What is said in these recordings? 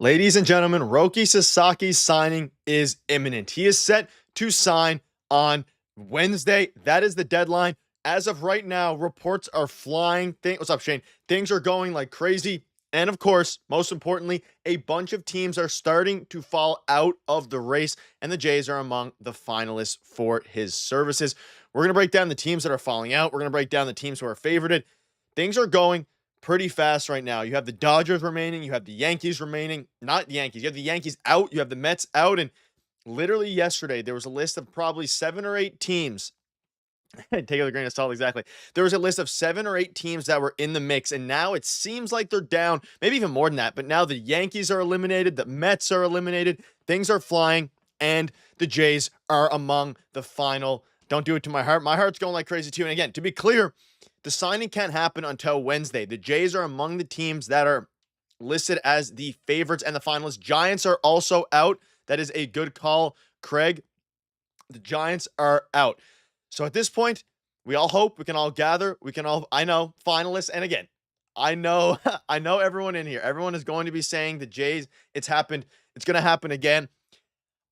Ladies and gentlemen, Roki Sasaki's signing is imminent. He is set to sign on Wednesday. That is the deadline. As of right now, reports are flying. What's up, Shane? Things are going like crazy. And of course, most importantly, a bunch of teams are starting to fall out of the race, and the Jays are among the finalists for his services. We're going to break down the teams that are falling out. We're going to break down the teams who are favorited. Things are going pretty fast right now. You have the Dodgers remaining. You have the Yankees remaining. Not the Yankees. You have the Yankees out. You have the Mets out. And literally yesterday, there was a list of probably 7 or 8 teams. Take it with a grain of salt, exactly. There was a list of 7 or 8 teams that were in the mix. And now it seems like they're down. Maybe even more than that. But now the Yankees are eliminated. The Mets are eliminated. Things are flying. And the Jays are among the final. Don't do it to my heart. My heart's going like crazy too. And again, to be clear, the signing can't happen until Wednesday. The Jays are among the teams that are listed as the favorites and the finalists. Giants are also out. That is a good call, Craig. The Giants are out. So at this point, we all hope, we can all gather, I know, finalists. And again, I know everyone in here. Everyone is going to be saying the Jays, it's happened. It's going to happen again.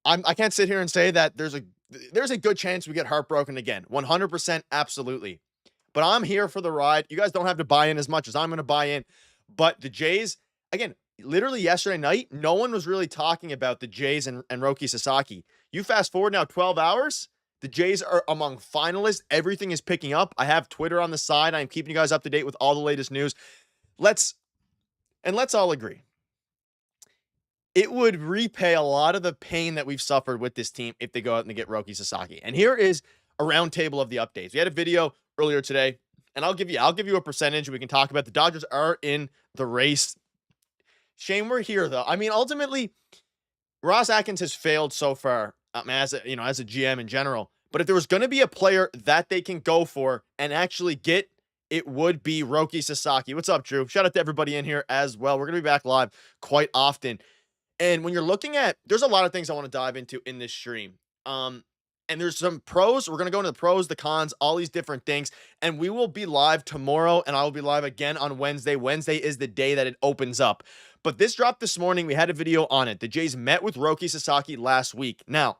I can't sit here and say that there's a good chance we get heartbroken again. 100% absolutely. But I'm here for the ride. You guys don't have to buy in as much as I'm going to buy in. But the Jays, again, literally yesterday night, no one was really talking about the Jays and Roki Sasaki. You fast forward now 12 hours, the Jays are among finalists. Everything is picking up. I have Twitter on the side. I'm keeping you guys up to date with all the latest news. Let's all agree. It would repay a lot of the pain that we've suffered with this team if they go out and they get Roki Sasaki. And here is a roundtable of the updates. We had a video earlier today, and I'll give you a percentage. We can talk about the Dodgers are in the race. Shane, we're here though. I mean, ultimately, Ross Atkins has failed so far, as a GM in general. But if there was going to be a player that they can go for and actually get, it would be Roki Sasaki. What's up, Drew? Shout out to everybody in here as well. We're going to be back live quite often. And when you're looking at, there's a lot of things I want to dive into in this stream. And there's some pros. We're going to go into the pros, the cons, all these different things. And we will be live tomorrow, and I will be live again on Wednesday. Wednesday is the day that it opens up. But this dropped this morning. We had a video on it. The Jays met with Roki Sasaki last week. Now,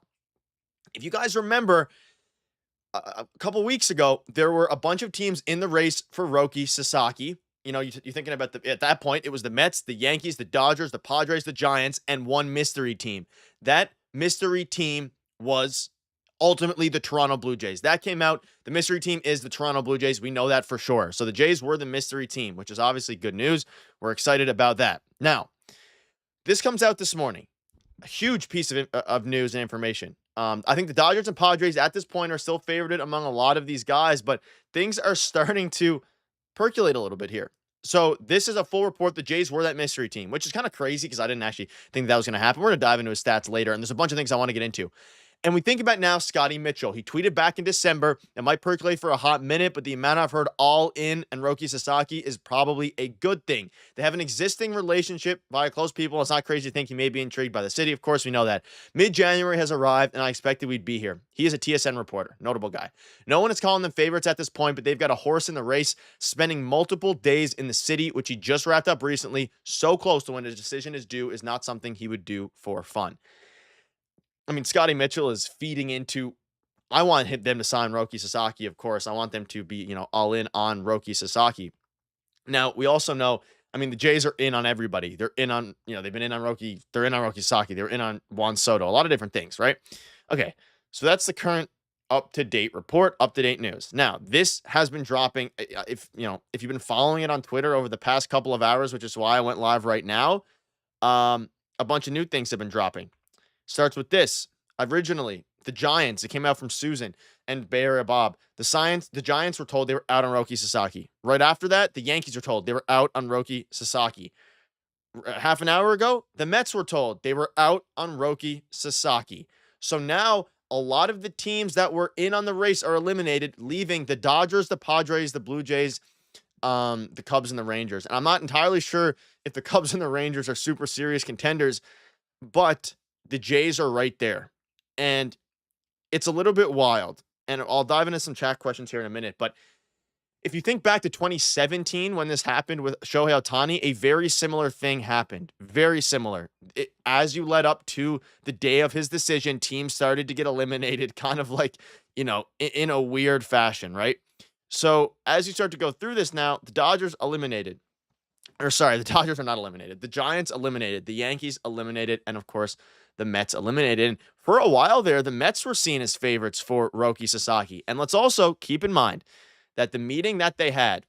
if you guys remember, a couple weeks ago, there were a bunch of teams in the race for Roki Sasaki. You know, you're thinking about at that point, it was the Mets, the Yankees, the Dodgers, the Padres, the Giants, and one mystery team. That mystery team was ultimately the Toronto Blue Jays. That came out. The mystery team is the Toronto Blue Jays. We know that for sure. So the Jays were the mystery team, which is obviously good news. We're excited about that. Now, this comes out this morning. A huge piece of news and information. I think the Dodgers and Padres at this point are still favored among a lot of these guys, but things are starting to percolate a little bit here. So this is a full report. The Jays were that mystery team, which is kind of crazy because I didn't actually think that was going to happen. We're going to dive into his stats later, and there's a bunch of things I want to get into. And we think about now Scotty Mitchell. He tweeted back in December. It might percolate for a hot minute, but the amount I've heard all in and Roki Sasaki is probably a good thing. They have an existing relationship via close people. It's not crazy to think he may be intrigued by the city. Of course, we know that. Mid-January has arrived, and I expected we'd be here. He is a TSN reporter. Notable guy. No one is calling them favorites at this point, but they've got a horse in the race, spending multiple days in the city, which he just wrapped up recently. So close to when his decision is due is not something he would do for fun. I mean, Scotty Mitchell is feeding into, I want them to sign Roki Sasaki, of course. I want them to be, all in on Roki Sasaki. Now, we also know, I mean, the Jays are in on everybody. They're in on, they've been in on Roki. They're in on Roki Sasaki. They're in on Juan Soto. A lot of different things, right? Okay, so that's the current up-to-date report, up-to-date news. Now, this has been dropping. If you've been following it on Twitter over the past couple of hours, which is why I went live right now, a bunch of new things have been dropping. Starts with this. Originally, the Giants, it came out from Susan and Bay Area Bob. The Giants were told they were out on Roki Sasaki. Right after that, the Yankees were told they were out on Roki Sasaki. Half an hour ago, the Mets were told they were out on Roki Sasaki. So now a lot of the teams that were in on the race are eliminated, leaving the Dodgers, the Padres, the Blue Jays, the Cubs, and the Rangers. And I'm not entirely sure if the Cubs and the Rangers are super serious contenders, but the Jays are right there. And it's a little bit wild. And I'll dive into some chat questions here in a minute. But if you think back to 2017 when this happened with Shohei Ohtani, a very similar thing happened. Very similar. As you led up to the day of his decision, teams started to get eliminated kind of like, in a weird fashion, right? So as you start to go through this now, the Dodgers eliminated. Or sorry, the Dodgers are not eliminated. The Giants eliminated. The Yankees eliminated. And of course, the Mets eliminated. And for a while there, the Mets were seen as favorites for Roki Sasaki. And let's also keep in mind that the meeting that they had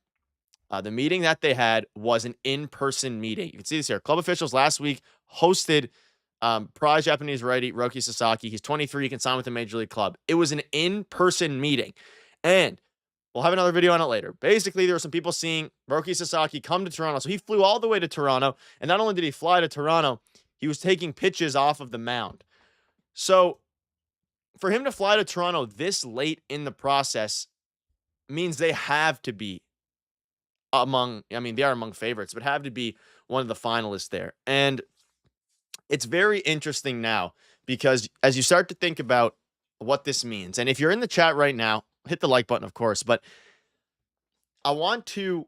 was an in-person meeting. You can see this here. Club officials last week hosted prize Japanese righty Roki Sasaki. He's 23. He can sign with a major league club. It was an in-person meeting. And we'll have another video on it later. Basically, there were some people seeing Roki Sasaki come to Toronto. So he flew all the way to Toronto. And not only did he fly to Toronto, he was taking pitches off of the mound. So for him to fly to Toronto this late in the process means they have to be they are among favorites, but have to be one of the finalists there. And it's very interesting now because as you start to think about what this means, and if you're in the chat right now, hit the like button, of course, but I want to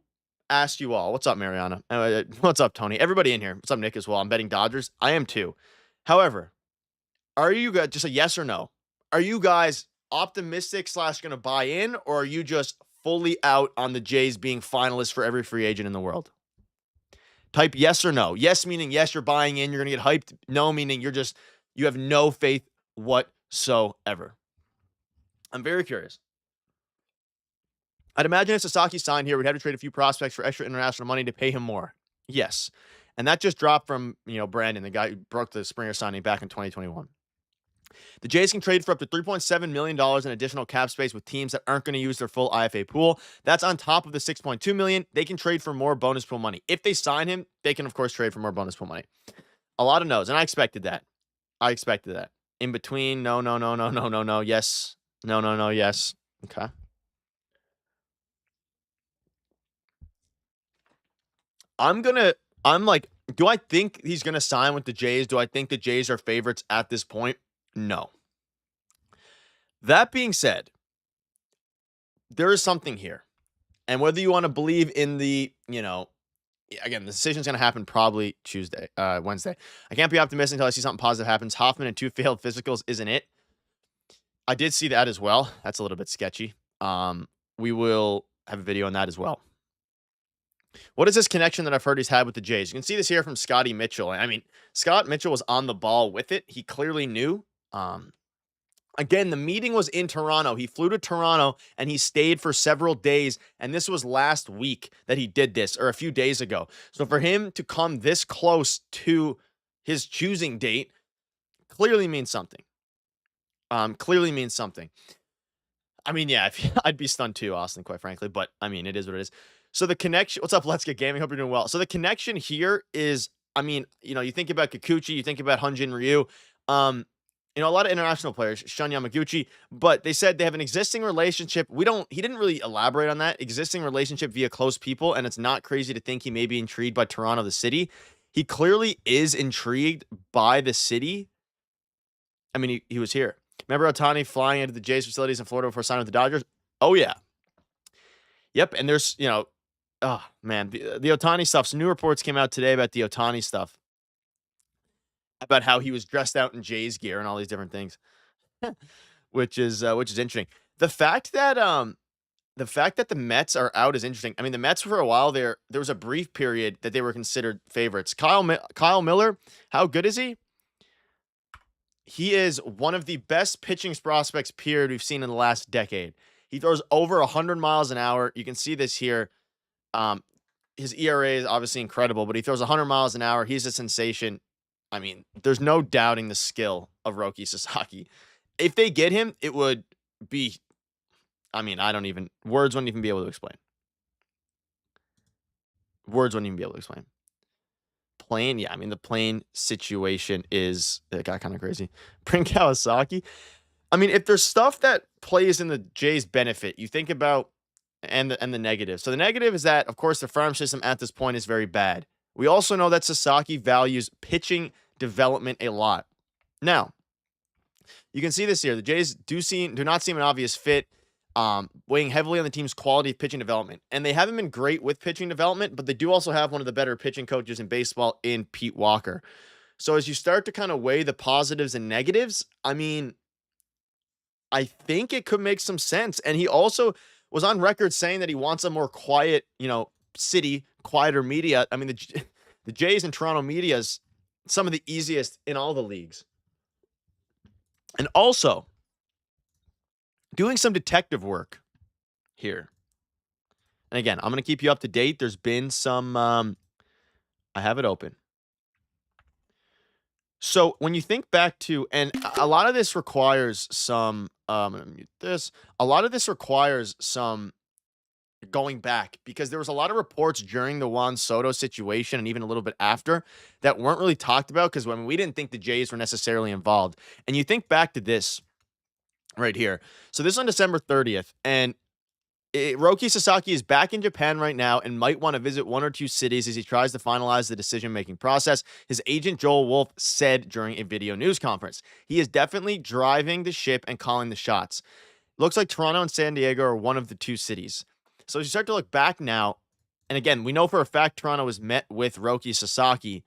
ask you all, what's up, Mariana? What's up, Tony? Everybody in here. What's up, Nick, as well? I'm betting Dodgers. I am too. However, are you guys, just a yes or no, are you guys optimistic / going to buy in, or are you just fully out on the Jays being finalists for every free agent in the world? Type yes or no. Yes meaning yes, you're buying in, you're going to get hyped. No meaning you have no faith whatsoever. I'm very curious. I'd imagine if Sasaki signed here, we'd have to trade a few prospects for extra international money to pay him more. Yes. And that just dropped from, Brandon, the guy who broke the Springer signing back in 2021. The Jays can trade for up to $3.7 million in additional cap space with teams that aren't going to use their full IFA pool. That's on top of the $6.2 million. They can trade for more bonus pool money. If they sign him, they can, of course, trade for more bonus pool money. A lot of no's, and I expected that. In between, no, yes, no, yes. Okay. Do I think he's going to sign with the Jays? Do I think the Jays are favorites at this point? No. That being said, there is something here. And whether you want to believe in the, again, the decision's going to happen probably Wednesday. I can't be optimistic until I see something positive happens. Hoffman and 2 failed physicals isn't it. I did see that as well. That's a little bit sketchy. We will have a video on that as well. What is this connection that I've heard he's had with the Jays? You can see this here from Scotty Mitchell. I mean, Scott Mitchell was on the ball with it. He clearly knew. Again, the meeting was in Toronto. He flew to Toronto and he stayed for several days. And this was last week that he did this, or a few days ago. So for him to come this close to his choosing date clearly means something. I mean, yeah, I'd be stunned too, Austin, quite frankly. But I mean, it is what it is. So the connection, what's up, Let's Get Gaming? Hope you're doing well. So the connection here is, you think about Kikuchi, you think about Hyunjin Ryu, a lot of international players, Shun Yamaguchi, but they said they have an existing relationship. He didn't really elaborate on that existing relationship via close people. And it's not crazy to think he may be intrigued by Toronto, the city. He clearly is intrigued by the city. I mean, he was here. Remember Ohtani flying into the Jays facilities in Florida before signing with the Dodgers? Oh yeah. Yep. And there's, oh man, the Ohtani stuff. Some new reports came out today about the Ohtani stuff, about how he was dressed out in Jays gear and all these different things, which is interesting. The fact that the Mets are out is interesting. I mean, the Mets for a while there was a brief period that they were considered favorites. Kyle Miller, how good is he? He is one of the best pitching prospects period we've seen in the last decade. He throws over 100 miles an hour. You can see this here. His ERA is obviously incredible, but he throws 100 miles an hour. He's a sensation. I mean, there's no doubting the skill of Roki Sasaki. If they get him, it would be, words wouldn't even be able to explain. Plane, yeah, the plane situation it got kind of crazy. Bring Kawasaki. If there's stuff that plays in the Jays' benefit, you think about and the negative. So the negative is that, of course, the farm system at this point is very bad. We also know that Sasaki values pitching development a lot. Now, you can see this here. The Jays do not seem an obvious fit. weighing heavily on the team's quality of pitching development. And they haven't been great with pitching development, but they do also have one of the better pitching coaches in baseball in Pete Walker. So as you start to kind of weigh the positives and negatives, I mean, I think it could make some sense. And he also was on record saying that he wants a more quiet, city, quieter media. I mean, the Jays and Toronto media is some of the easiest in all the leagues. And also, doing some detective work here. And again, I'm going to keep you up to date. There's been some, I have it open. So when you think back to, and a lot of this requires some, I'm going to mute this. A lot of this requires some going back because there was a lot of reports during the Juan Soto situation and even a little bit after that weren't really talked about because when we didn't think the Jays were necessarily involved. And you think back to this right here. So this is on December 30th, and Roki Sasaki is back in Japan right now and might want to visit one or two cities as he tries to finalize the decision-making process, his agent Joel Wolf said during a video news conference. He is definitely driving the ship and calling the shots. Looks like Toronto and San Diego are one of the two cities. So as you start to look back now, and again, we know for a fact Toronto has met with Roki Sasaki,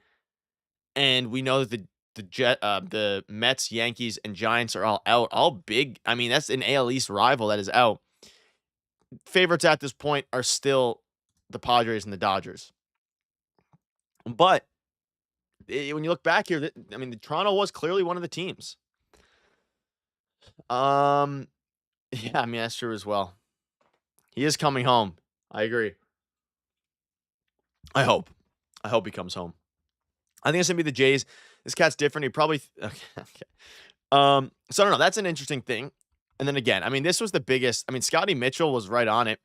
and we know that the Mets, Yankees, and Giants are all out, all big. I mean, that's an AL East rival that is out. Favorites at this point are still the Padres and the Dodgers. But when you look back here, I mean, the Toronto was clearly one of the teams. Yeah, I mean, that's true as well. He is coming home. I agree. I hope he comes home. I think it's going to be the Jays. This cat's different. He probably okay. So I don't know. That's an interesting thing. And then again, I mean, this was the biggest. I mean, Scotty Mitchell was right on it.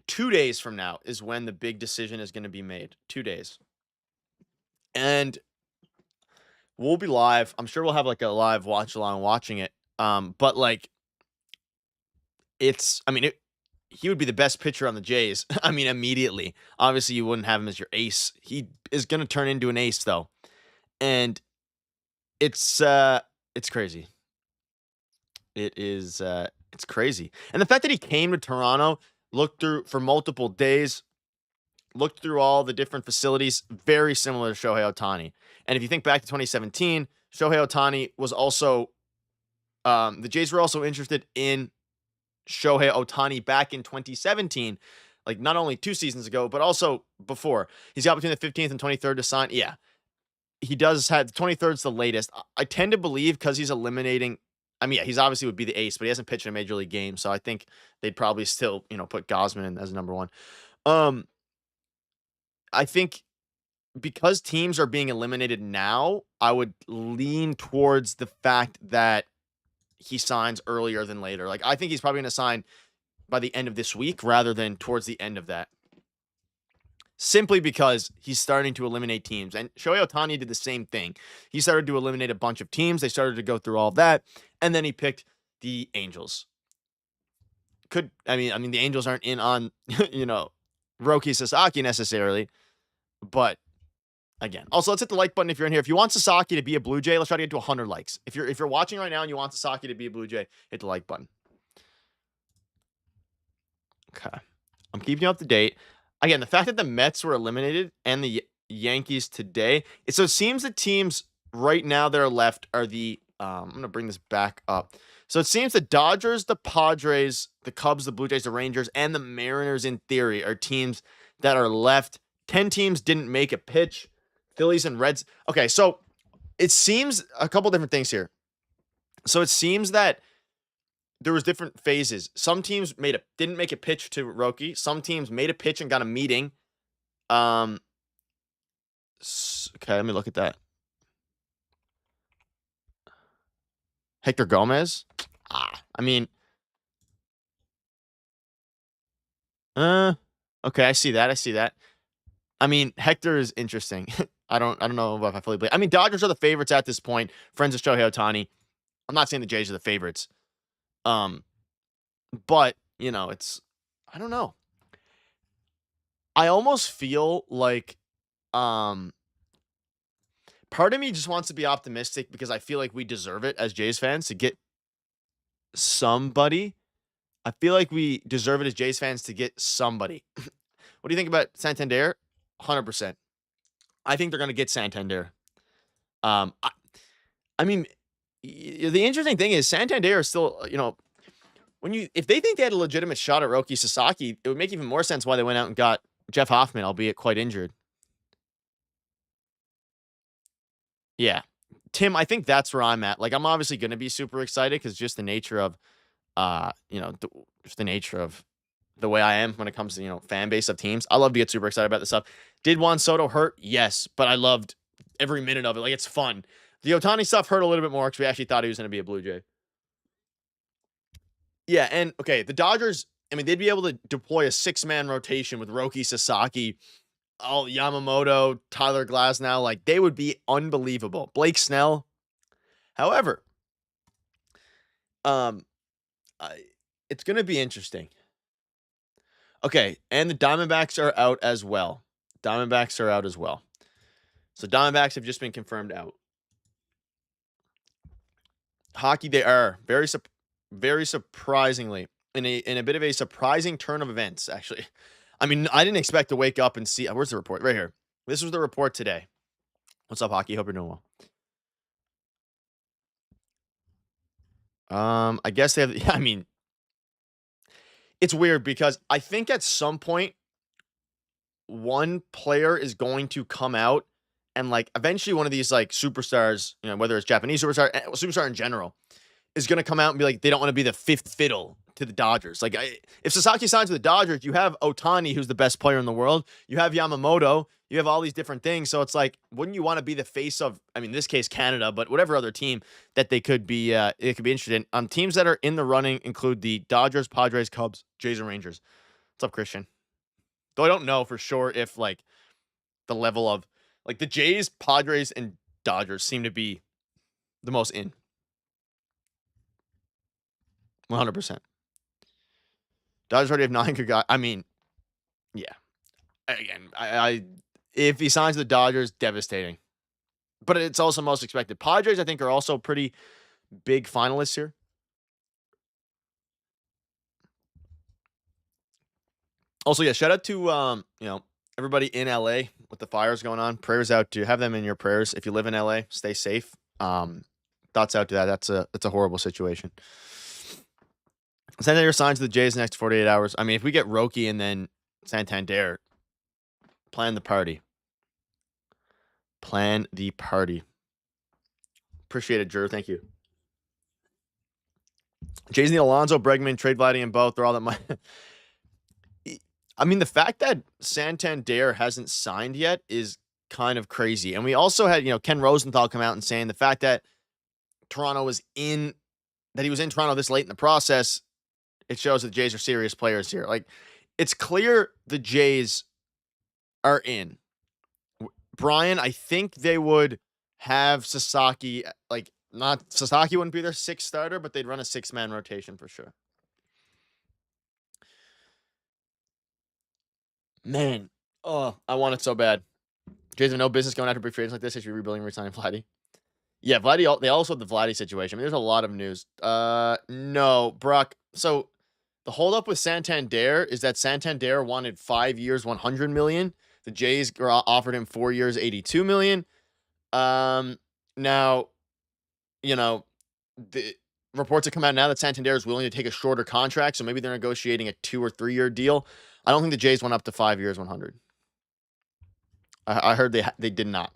2 days from now is when the big decision is going to be made. 2 days. And we'll be live. I'm sure we'll have like a live watch along watching it. But like, he would be the best pitcher on the Jays. I mean, immediately. Obviously, you wouldn't have him as your ace. He is going to turn into an ace, though. And it's crazy. It's crazy. And the fact that he came to Toronto, looked through for multiple days, looked through all the different facilities, very similar to Shohei Ohtani. And if you think back to 2017, Shohei Ohtani was also, the Jays were also interested in Shohei Ohtani back in 2017, like not only 2 seasons ago, but also before. He's got between the 15th and 23rd to sign. Yeah, he does have the 23rd is the latest. I tend to believe because he's eliminating. I mean, yeah, he's obviously would be the ace, but he hasn't pitched in a major league game, so I think they'd probably still, put Gausman in as number one. I think because teams are being eliminated now, I would lean towards the fact that he signs earlier than later. Like, I think he's probably going to sign by the end of this week rather than towards the end of that. Simply because he's starting to eliminate teams. And Shohei Ohtani did the same thing. He started to eliminate a bunch of teams. They started to go through all that. And then he picked the Angels. The Angels aren't in on, Roki Sasaki necessarily. But again, also let's hit the like button if you're in here. If you want Sasaki to be a Blue Jay, let's try to get to 100 likes. If you're watching right now and you want Sasaki to be a Blue Jay, hit the like button. Okay. I'm keeping you up to date. Again, the fact that the Mets were eliminated and the Yankees today, so it seems the teams right now that are left are the I'm going to bring this back up. So it seems the Dodgers, the Padres, the Cubs, the Blue Jays, the Rangers, and the Mariners in theory are teams that are left. 10 teams didn't make a pitch. Phillies and Reds. Okay, so it seems a couple different things here. So it seems that there was different phases. Some teams didn't make a pitch to Roki. Some teams made a pitch and got a meeting. Okay, let me look at that. Hector Gomez. Okay, I see that. I mean, Hector is interesting. I don't know if I fully believe. I mean, Dodgers are the favorites at this point. Friends of Shohei Ohtani. I'm not saying the Jays are the favorites. But, it's, I don't know. I almost feel like, part of me just wants to be optimistic because I feel like we deserve it as Jays fans to get somebody. I feel like we deserve it as Jays fans to get somebody. What do you think about Santander? 100%. I think they're going to get Santander. Um, I, I mean, the interesting thing is Santander is still, if they think they had a legitimate shot at Roki Sasaki, it would make even more sense why they went out and got Jeff Hoffman, albeit quite injured. Yeah. Tim, I think that's where I'm at. Like, I'm obviously going to be super excited because just the nature of, just the nature of the way I am when it comes to, fan base of teams. I love to get super excited about this stuff. Did Juan Soto hurt? Yes, but I loved every minute of it. Like, it's fun. The Ohtani stuff hurt a little bit more because we actually thought he was going to be a Blue Jay. Yeah, and okay, the Dodgers, I mean, they'd be able to deploy a 6-man rotation with Roki Sasaki, Yamamoto, Tyler Glasnow. Like, they would be unbelievable. Blake Snell. However, it's going to be interesting. Okay, and the Diamondbacks are out as well. So Diamondbacks have just been confirmed out. Hockey, they are very surprisingly in a bit of a surprising turn of events. Actually, I mean, I didn't expect to wake up and see. Where's the report? Right here. This was the report today. What's up, hockey? Hope you're doing well. I guess they have. Yeah, I mean, it's weird because I think at some point one player is going to come out and like eventually one of these like superstars, whether it's Japanese superstar in general, is going to come out and be like, they don't want to be the fifth fiddle to the Dodgers. Like, if Sasaki signs with the Dodgers, you have Ohtani, who's the best player in the world. You have Yamamoto. You have all these different things. So it's like, wouldn't you want to be the face of, I mean, in this case, Canada, but whatever other team that they could be interested in. Teams that are in the running include the Dodgers, Padres, Cubs, Jays, and Rangers. What's up, Christian? Though I don't know for sure if like the level of like the Jays, Padres, and Dodgers seem to be the most in. 100%. Dodgers already have 9 good guys. I mean, yeah. Again, I if he signs the Dodgers, devastating. But it's also most expected. Padres, I think, are also pretty big finalists here. Also, yeah, shout out to everybody in LA with the fires going on. Prayers out to have them in your prayers. If you live in LA, stay safe. Thoughts out to that. That's a horrible situation. Santander signs to the Jays in the next 48 hours. I mean, if we get Roki and then Santander, plan the party. Appreciate it, Drew. Thank you. Jays need Alonso, Bregman, trade Vladdy, and both. They're all that money. I mean, the fact that Santander hasn't signed yet is kind of crazy. And we also had, Ken Rosenthal come out and saying the fact that he was in Toronto this late in the process, it shows that the Jays are serious players here. Like, it's clear the Jays are in. Brian, I think they would have Sasaki, Sasaki wouldn't be their 6th starter, but they'd run a 6-man rotation for sure. Man, I want it so bad. Jays have no business going after big free agents like this. They should be rebuilding and resigning Vladdy. Yeah, Vladdy, they also have the Vladdy situation. I mean, there's a lot of news. No, Brock. So the holdup with Santander is that Santander wanted 5 years, $100 million. The Jays offered him 4 years, $82 million. Now, the reports have come out now that Santander is willing to take a shorter contract, so maybe they're negotiating a 2 or 3 year deal. I don't think the Jays went up to 5 years, 100. I heard they did not.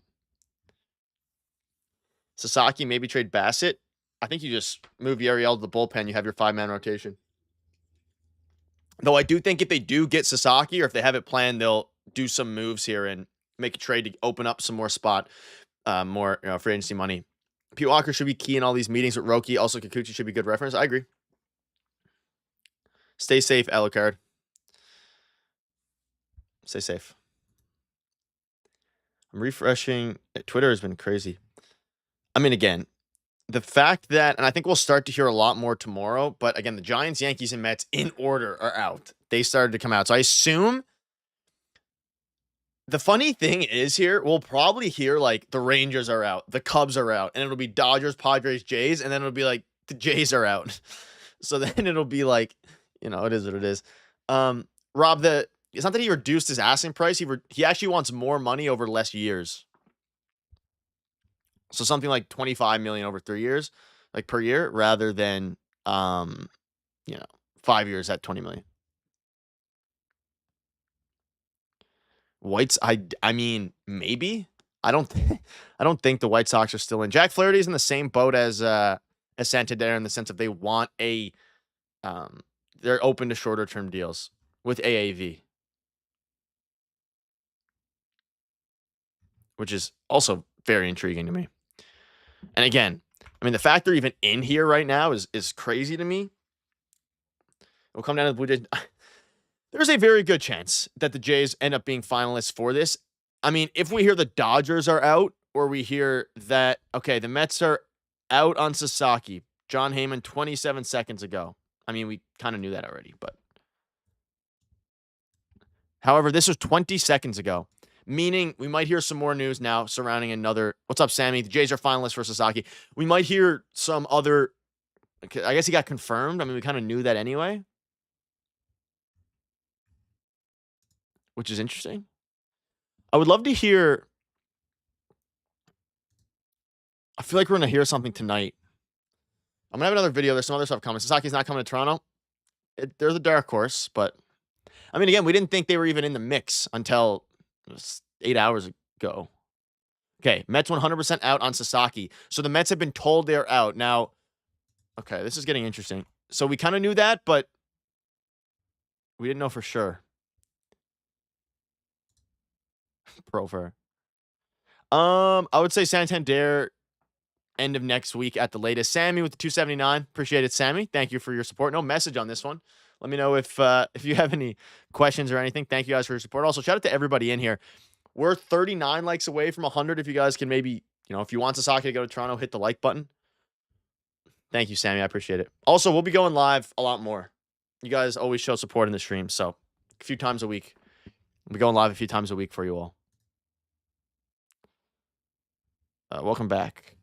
Sasaki, maybe trade Bassett. I think you just move Yariel to the bullpen. You have your 5-man rotation. Though I do think if they do get Sasaki, or if they have it planned, they'll do some moves here and make a trade to open up some more more free agency money. Pete Walker should be key in all these meetings with Roki. Also, Kikuchi should be good reference. I agree. Stay safe, Alucard. Stay safe. I'm refreshing. Twitter has been crazy. I mean, again, the fact that, and I think we'll start to hear a lot more tomorrow, but again, the Giants, Yankees, and Mets in order are out. They started to come out. So I assume the funny thing is here, we'll probably hear like the Rangers are out, the Cubs are out, and it'll be Dodgers, Padres, Jays, and then it'll be like the Jays are out. So then it'll be like, You know, it is what it is. Rob, it's not that he reduced his asking price. He actually wants more money over less years. So something like 25 million over 3 years, like per year, rather than you know, 5 years at 20 million. Whites, I mean, maybe. I don't I don't think the White Sox are still in. Jack Flaherty's in the same boat as Santander in the sense of they want they're open to shorter term deals with AAV, which is also very intriguing to me. And again, I mean, the fact they're even in here right now is crazy to me. It'll come down to the Blue Jays. There's a very good chance that the Jays end up being finalists for this. I mean, if we hear the Dodgers are out, or we hear that, okay, the Mets are out on Sasaki, John Heyman 27 seconds ago. I mean, we kind of knew that already, but. However, this was 20 seconds ago, meaning we might hear some more news now surrounding another. What's up, Sammy? The Jays are finalists for Sasaki. We might hear some other. I guess he got confirmed. I mean, we kind of knew that anyway, which is interesting. I would love to hear. I feel like we're going to hear something tonight. I'm going to have another video. There's some other stuff coming. Sasaki's not coming to Toronto. They're the dark horse, but I mean, again, we didn't think they were even in the mix until 8 hours ago. Okay, Mets 100% out on Sasaki. So the Mets have been told they're out. Now, okay, this is getting interesting. So we kind of knew that, but we didn't know for sure. Profer. I would say Santander end of next week at the latest. Sammy with the 279. Appreciate it, Sammy. Thank you for your support. No message on this one. Let me know if you have any questions or anything. Thank you guys for your support. Also, shout out to everybody in here. We're 39 likes away from 100. If you guys can maybe, if you want Sasaki to go to Toronto, hit the like button. Thank you, Sammy. I appreciate it. Also, we'll be going live a lot more. You guys always show support in the stream, so a few times a week. We'll be going live a few times a week for you all. Welcome back.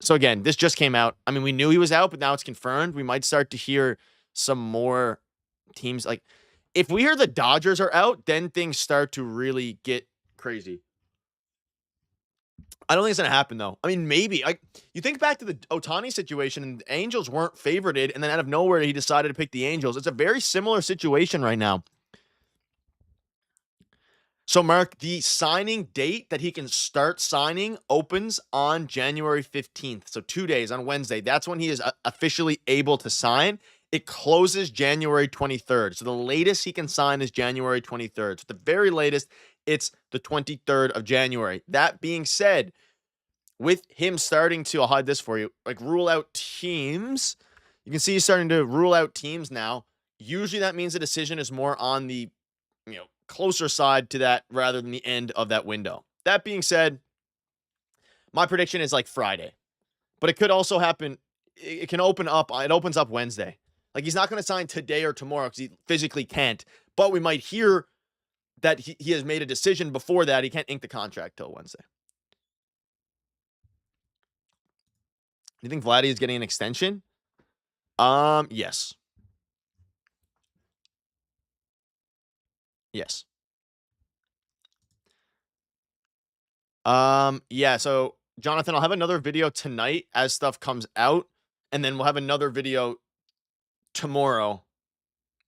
So again, this just came out. I mean, we knew he was out, but now it's confirmed. We might start to hear some more teams. Like, if we hear the Dodgers are out, then things start to really get crazy. I don't think it's going to happen, though. I mean, maybe. You think back to the Ohtani situation, and the Angels weren't favorited, and then out of nowhere, he decided to pick the Angels. It's a very similar situation right now. So, Mark, the signing date that he can start signing opens on January 15th. So 2 days on Wednesday. That's when he is officially able to sign. It closes January 23rd. So the latest he can sign is January 23rd. So the very latest, it's the 23rd of January. That being said, with him starting to, I'll hide this for you, like rule out teams, you can see he's starting to rule out teams now. Usually that means the decision is more on the, closer side to that rather than the end of that window. That being said, my prediction is like Friday, but it could also happen. It can open up. It opens up Wednesday. Like, he's not going to sign today or tomorrow because he physically can't, but we might hear that he has made a decision before that. He can't ink the contract till Wednesday. Do you think Vladdy is getting an extension? Yes. Yes. Yeah, so Jonathan, I'll have another video tonight as stuff comes out, and then we'll have another video tomorrow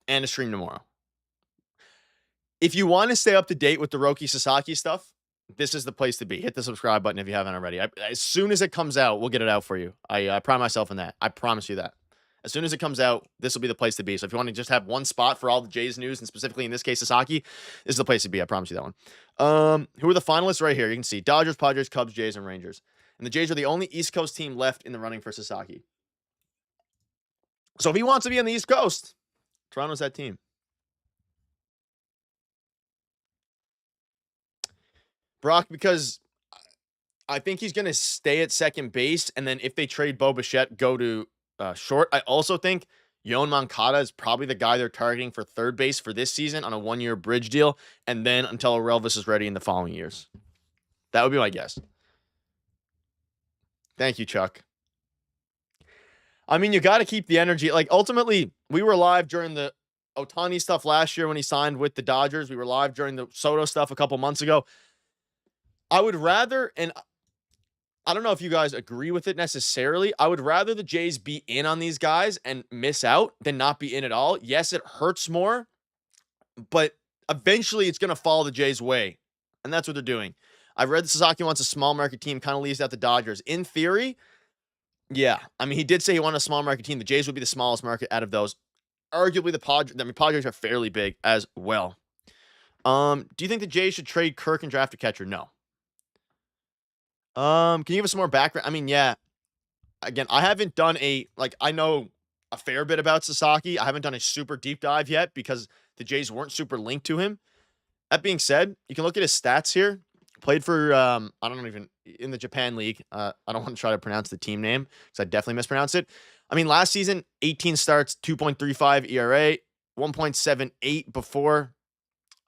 and a stream tomorrow. If you want to stay up to date with the Roki Sasaki stuff, this is the place to be. Hit the subscribe button if you haven't already. As soon as it comes out, we'll get it out for you. I pride myself in that. I promise you that. As soon as it comes out, this will be the place to be. So if you want to just have one spot for all the Jays news, and specifically in this case, Sasaki, this is the place to be. I promise you that one. Who are the finalists right here? You can see Dodgers, Padres, Cubs, Jays, and Rangers. And the Jays are the only East Coast team left in the running for Sasaki. So if he wants to be on the East Coast, Toronto's that team. Brock, because I think he's going to stay at second base, and then if they trade Bichette, go to short. I also think Yoan Moncada is probably the guy they're targeting for third base for this season on a 1-year bridge deal, and then until Orelvis is ready in the following years. That would be my guess. Thank you, Chuck. I mean, you got to keep the energy. Like, ultimately, we were live during the Ohtani stuff last year when he signed with the Dodgers. We were live during the Soto stuff a couple months ago. I would rather, and I don't know if you guys agree with it necessarily, I would rather the Jays be in on these guys and miss out than not be in at all. Yes, it hurts more, but eventually it's going to fall the Jays' way, and that's what they're doing. I've read that Sasaki wants a small market team, kind of leaves out the Dodgers. In theory, yeah. I mean, he did say he wanted a small market team. The Jays would be the smallest market out of those. Arguably, the Padres. I mean, Padres are fairly big as well. Do you think the Jays should trade Kirk and draft a catcher? No. Can you give us some more background? I mean, yeah. Again, I haven't done I know a fair bit about Sasaki. I haven't done a super deep dive yet because the Jays weren't super linked to him. That being said, you can look at his stats here. Played for, I don't even, in the Japan League. I don't want to try to pronounce the team name because I definitely mispronounce it. I mean, last season, 18 starts, 2.35 ERA, 1.78 before.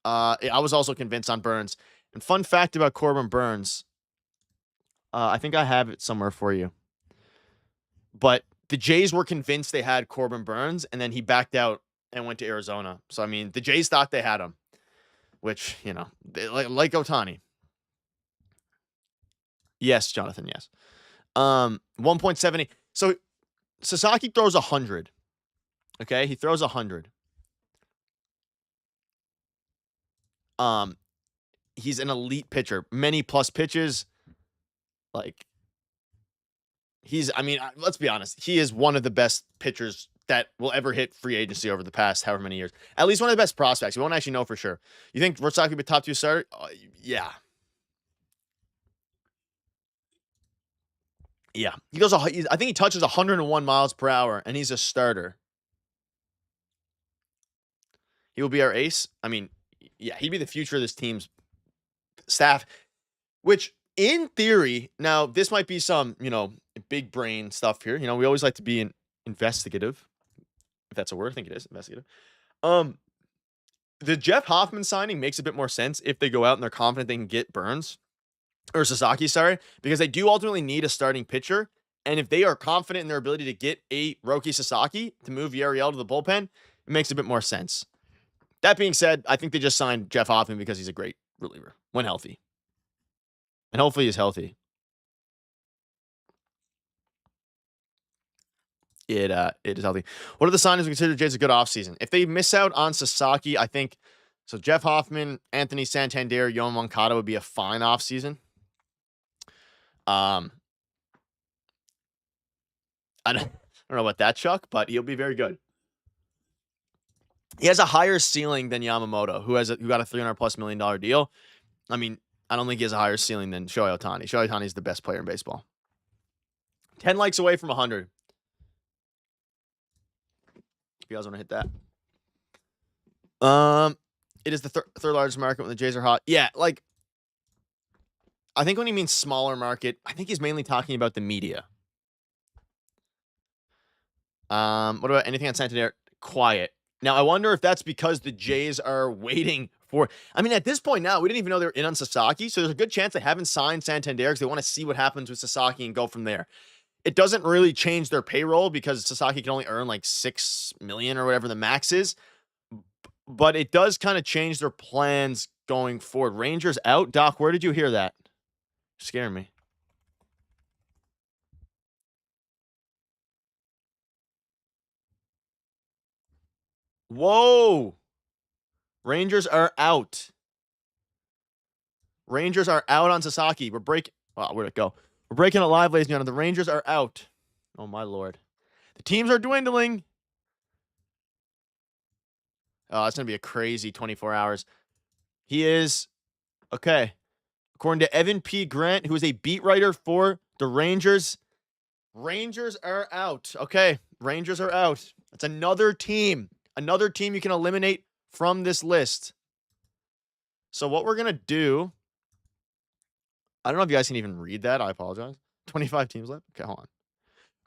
I was also convinced on Burns. And fun fact about Corbin Burns, I think I have it somewhere for you. But the Jays were convinced they had Corbin Burns, and then he backed out and went to Arizona. So, I mean, the Jays thought they had him, which, like Ohtani. Yes, Jonathan, yes. 1.70. So, Sasaki throws 100. Okay, he throws 100. He's an elite pitcher. Many plus pitches. Let's be honest. He is one of the best pitchers that will ever hit free agency over the past however many years. At least one of the best prospects. We won't actually know for sure. You think Sasaki would be top 2 starter? Yeah. Yeah. I think he touches 101 miles per hour, and he's a starter. He will be our ace. I mean, yeah, he'd be the future of this team's staff, which in theory, now this might be some, big brain stuff here. We always like to be investigative, if that's a word. I think it is investigative. The Jeff Hoffman signing makes a bit more sense if they go out and they're confident they can get Burns or Sasaki, because they do ultimately need a starting pitcher. And if they are confident in their ability to get a Roki Sasaki to move Yariel to the bullpen, it makes a bit more sense. That being said, I think they just signed Jeff Hoffman because he's a great reliever when healthy. And hopefully he's healthy. It is healthy. What are the signings we consider Jays a good offseason? If they miss out on Sasaki, I think so. Jeff Hoffman, Anthony Santander, Yoan Moncada would be a fine offseason. I don't know about that, Chuck, but he'll be very good. He has a higher ceiling than Yamamoto, who got a $300+ million deal. I mean, I don't think he has a higher ceiling than Shohei Ohtani. Shohei Ohtani is the best player in baseball. 10 likes away from 100. If you guys want to hit that. It is the third largest market when the Jays are hot. Yeah, I think when he means smaller market, I think he's mainly talking about the media. What about anything on Santander? Quiet. Now, I wonder if that's because the Jays are waiting for... I mean, at this point now, we didn't even know they were in on Sasaki, so there's a good chance they haven't signed Santander because they want to see what happens with Sasaki and go from there. It doesn't really change their payroll because Sasaki can only earn $6 million or whatever the max is, but it does kind of change their plans going forward. Rangers out. Doc, where did you hear that? Scaring me. Whoa. Rangers are out. Rangers are out on Sasaki. We're breaking... Wow, where'd it go? We're breaking it live, ladies and gentlemen. The Rangers are out. Oh, my Lord. The teams are dwindling. Oh, it's going to be a crazy 24 hours. He is... Okay. According to Evan P. Grant, who is a beat writer for the Rangers, Rangers are out. Okay. Rangers are out. That's another team. Another team you can eliminate from this list. So what we're going to do... I don't know if you guys can even read that. I apologize. 25 teams left. Okay, hold on.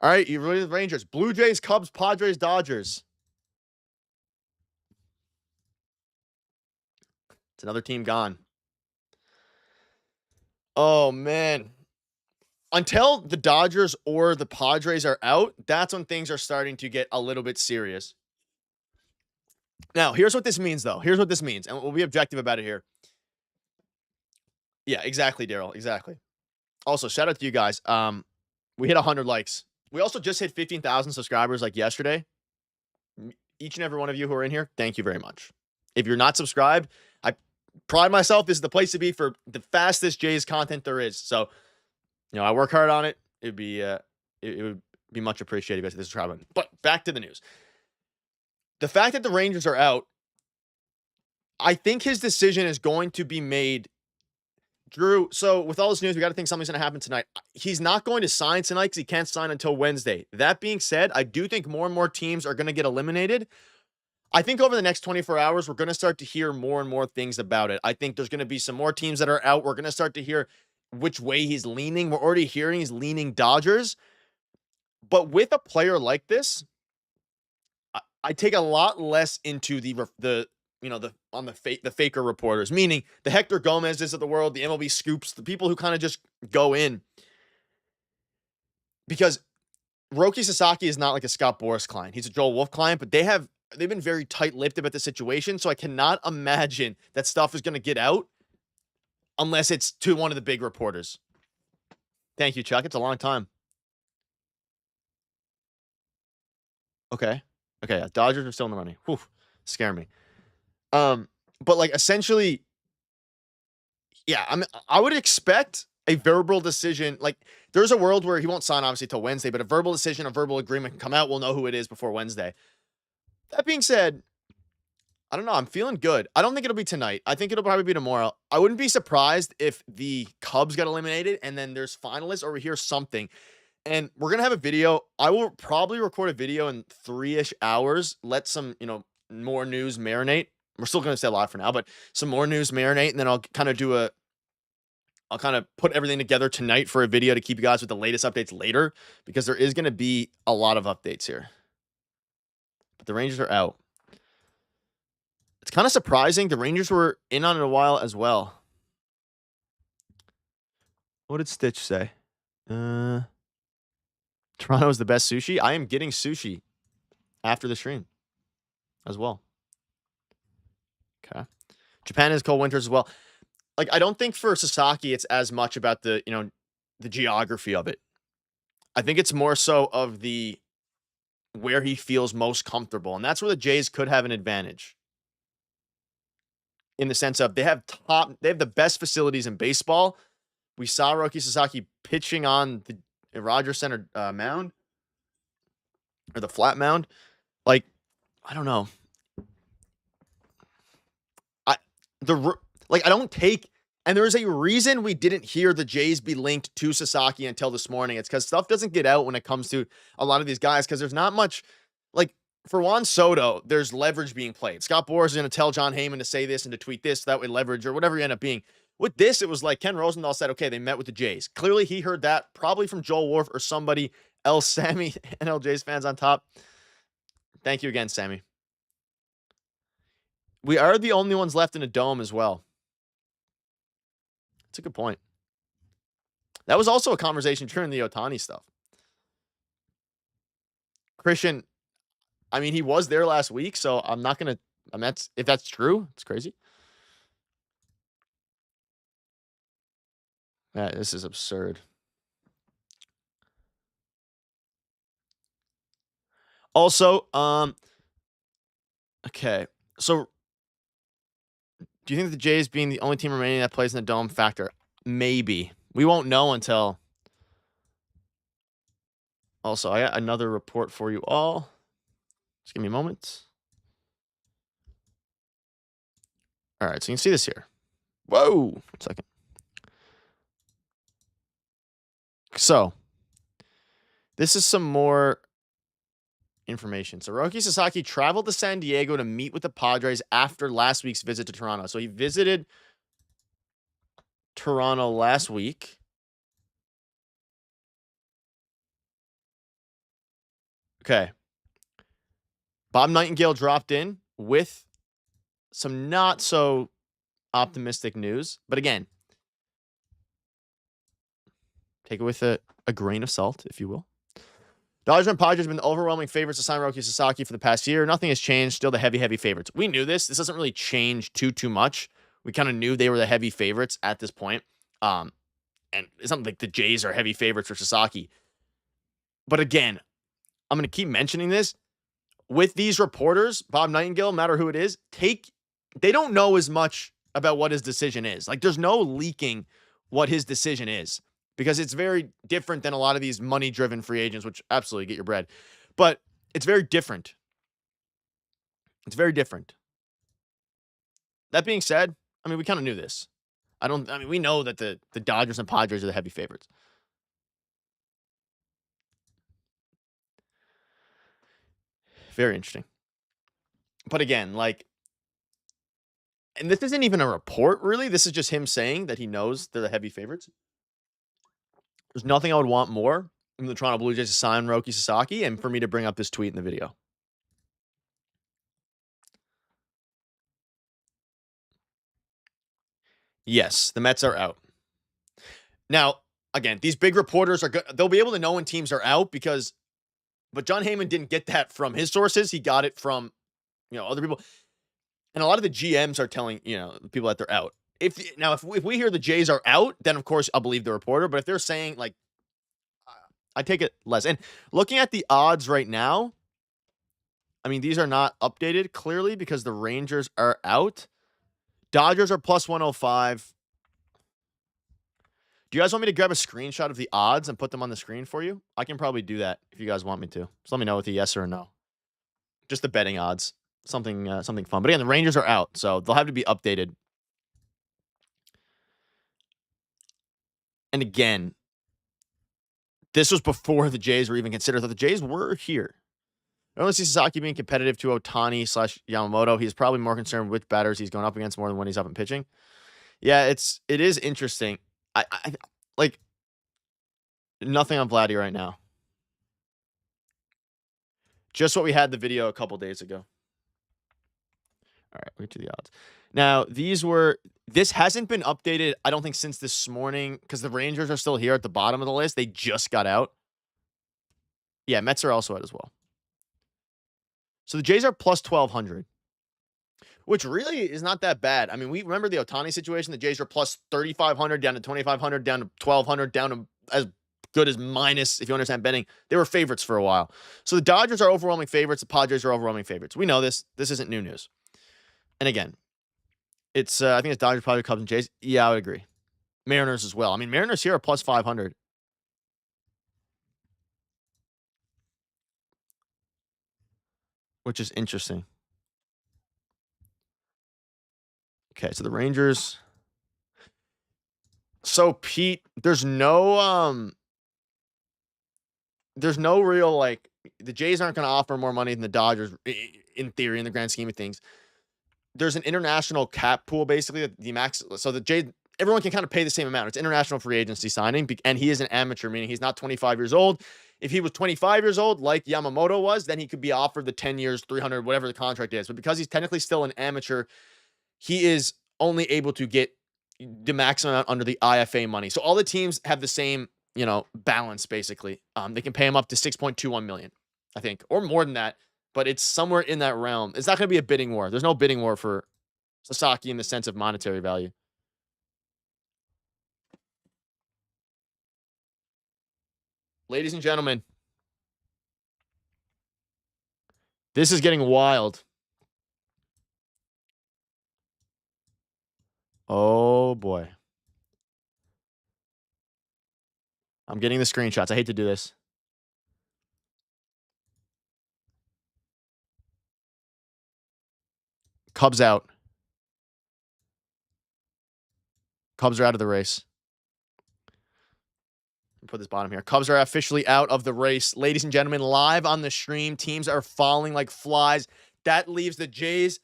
All right, you ready? The Rangers, Blue Jays, Cubs, Padres, Dodgers. It's another team gone. Oh, man. Until the Dodgers or the Padres are out, that's when things are starting to get a little bit serious. Now, here's what this means, though. Here's what this means, and we'll be objective about it here. Yeah, exactly, Daryl. Exactly. Also, shout out to you guys. We hit 100 likes. We also just hit 15,000 subscribers like yesterday. Each and every one of you who are in here, thank you very much. If you're not subscribed, I pride myself. This is the place to be for the fastest Jays content there is. So, I work hard on it. It would be much appreciated if you guys subscribe button. But back to the news. The fact that the Rangers are out, I think his decision is going to be made. Drew, so with all this news, we got to think something's going to happen tonight. He's not going to sign tonight because he can't sign until Wednesday. That being said, I do think more and more teams are going to get eliminated. I think over the next 24 hours, we're going to start to hear more and more things about it. I think there's going to be some more teams that are out. We're going to start to hear which way he's leaning. We're already hearing he's leaning Dodgers. But with a player like this, I take a lot less into the faker reporters, meaning the Hector Gomez's of the world, the MLB scoops, the people who kind of just go in. Because Roki Sasaki is not like a Scott Boras client. He's a Joel Wolf client, but they've been very tight-lipped about the situation, so I cannot imagine that stuff is going to get out unless it's to one of the big reporters. Thank you, Chuck. It's a long time. Okay. Okay, Dodgers are still in the running. Whew, scare me. But like essentially, yeah, I would expect a verbal decision. Like there's a world where he won't sign obviously till Wednesday, but a verbal decision, a verbal agreement can come out. We'll know who it is before Wednesday. That being said, I don't know. I'm feeling good. I don't think it'll be tonight. I think it'll probably be tomorrow. I wouldn't be surprised if the Cubs got eliminated and then there's finalists or we hear something. And we're going to have a video. I will probably record a video in 3-ish hours. Let some, more news marinate. We're still going to stay live for now, but some more news marinate. And then I'll kind of put everything together tonight for a video to keep you guys with the latest updates later, because there is going to be a lot of updates here. But the Rangers are out. It's kind of surprising. The Rangers were in on it a while as well. What did Stitch say? Toronto is the best sushi. I am getting sushi after the stream as well. Okay. Japan has cold winters as well. Like, I don't think for Sasaki it's as much about the geography of it. I think it's more so of the where he feels most comfortable. And that's where the Jays could have an advantage. In the sense of they have the best facilities in baseball. We saw Roki Sasaki pitching on the Rogers Center mound, or the flat mound. Like, I don't know. I don't take, and there's a reason we didn't hear the Jays be linked to Sasaki until this morning. It's because stuff doesn't get out when it comes to a lot of these guys, because there's not much, like, for Juan Soto, there's leverage being played. Scott Boras is going to tell John Heyman to say this and to tweet this, that way leverage, or whatever you end up being. With this, it was like Ken Rosenthal said, okay, they met with the Jays. Clearly, he heard that probably from Joel Wolf or somebody else. Sammy, NL Jays fans on top. Thank you again, Sammy. We are the only ones left in a dome as well. That's a good point. That was also a conversation during the Ohtani stuff. Christian, I mean, he was there last week, so I'm not going to, if that's true, it's crazy. Yeah, this is absurd. Also, okay. So, do you think the Jays being the only team remaining that plays in the dome factor? Maybe. We won't know until. Also, I got another report for you all. Just give me a moment. All right, so you can see this here. Whoa, 1 second. So, this is some more information. So, Roki Sasaki traveled to San Diego to meet with the Padres after last week's visit to Toronto. So, he visited Toronto last week. Okay. Bob Nightingale dropped in with some not so optimistic news. But again, take it with a grain of salt, if you will. Dodgers and Padres have been the overwhelming favorites to sign Roki Sasaki for the past year. Nothing has changed. Still the heavy favorites. We knew this. This doesn't really change too much. We kind of knew they were the heavy favorites at this point. And it's not like the Jays are heavy favorites for Sasaki. But again, I'm going to keep mentioning this. With these reporters, Bob Nightingale, no matter who it is, they don't know as much about what his decision is. Like, there's no leaking what his decision is, because it's very different than a lot of these money-driven free agents, which absolutely get your bread. But it's very different. It's very different. That being said, I mean, we kind of knew this. We know that the Dodgers and Padres are the heavy favorites. Very interesting. But again, like, and this isn't even a report, really. This is just him saying that he knows they're the heavy favorites. There's nothing I would want more than the Toronto Blue Jays to sign Roki Sasaki and for me to bring up this tweet in the video. Yes, the Mets are out. Now, again, these big reporters are good. They'll be able to know when teams are out but John Heyman didn't get that from his sources. He got it from, other people. And a lot of the GMs are telling, people that they're out. If we hear the Jays are out, then of course I'll believe the reporter. But if they're saying, like, I take it less. And looking at the odds right now, I mean, these are not updated clearly because the Rangers are out. Dodgers are plus 105. Do you guys want me to grab a screenshot of the odds and put them on the screen for you? I can probably do that if you guys want me to. Just let me know with a yes or a no. Just the betting odds. Something fun. But again, the Rangers are out, so they'll have to be updated. And again, this was before the Jays were even considered. So the Jays were here. I only see Sasaki being competitive to Ohtani / Yamamoto. He's probably more concerned with batters he's going up against more than when he's up and pitching. Yeah, it is interesting. I like nothing on Vladdy right now. Just what we had the video a couple days ago. All right, we'll get to the odds. Now, this hasn't been updated, I don't think, since this morning, because the Rangers are still here at the bottom of the list. They just got out. Yeah, Mets are also out as well. So the Jays are plus 1,200, which really is not that bad. I mean, we remember the Ohtani situation. The Jays were plus 3,500, down to 2,500, down to 1,200, down to as good as minus, if you understand betting. They were favorites for a while. So the Dodgers are overwhelming favorites. The Padres are overwhelming favorites. We know this. This isn't new news. And again, it's I think it's Dodgers, Padres, Cubs, and Jays. Yeah, I would agree. Mariners as well. I mean, Mariners here are plus 500. Which is interesting. Okay, so the Rangers. So Pete, there's no real, like, the Jays aren't going to offer more money than the Dodgers in theory, in the grand scheme of things. There's an international cap pool, basically, the max. So the Jays, everyone can kind of pay the same amount. It's international free agency signing, and he is an amateur, meaning he's not 25 years old. If he was 25 years old, like Yamamoto was, then he could be offered the 10 years, 300, whatever the contract is. But because he's technically still an amateur, he is only able to get the maximum amount under the IFA money. So all the teams have the same, balance, basically. They can pay him up to $6.21 million, I think, or more than that. But it's somewhere in that realm. It's not going to be a bidding war. There's no bidding war for Sasaki in the sense of monetary value. Ladies and gentlemen, this is getting wild. Oh, boy. I'm getting the screenshots. I hate to do this. Cubs out. Cubs are out of the race. Put this bottom here. Cubs are officially out of the race. Ladies and gentlemen, live on the stream, teams are falling like flies. That leaves the Jays,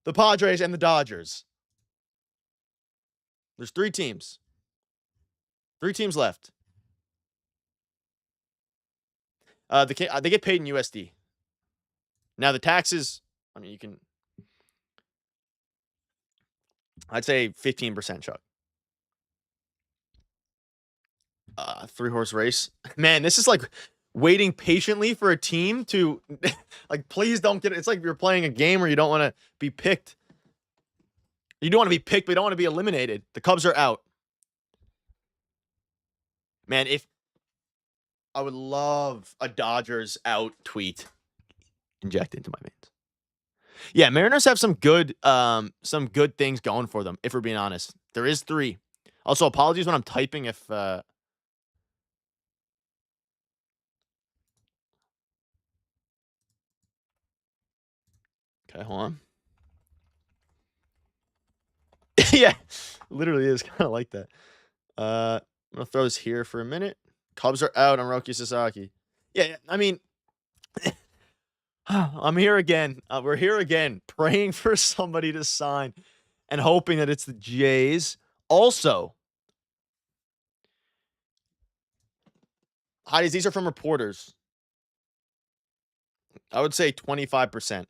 the Padres, and the Dodgers. There's 3 teams. 3 teams left. They get paid in USD. Now, the taxes, I mean, I'd say 15%, Chuck. 3-horse race. Man, this is like, waiting patiently for a team to like, please don't get it. It's like you're playing a game where you don't want to be picked. You don't want to be picked, but you don't want to be eliminated. The Cubs are out. Man, if I would love a Dodgers out tweet injected into my veins. Yeah, Mariners have some good things going for them, if we're being honest. There is 3. Also, apologies when I'm typing if okay, hold on. Yeah, literally is kind of like that. I'm gonna throw this here for a minute. Cubs are out on Roki Sasaki. Yeah, I mean, I'm here again. We're here again, praying for somebody to sign and hoping that it's the Jays. Also, Heidies, these are from reporters. I would say 25%.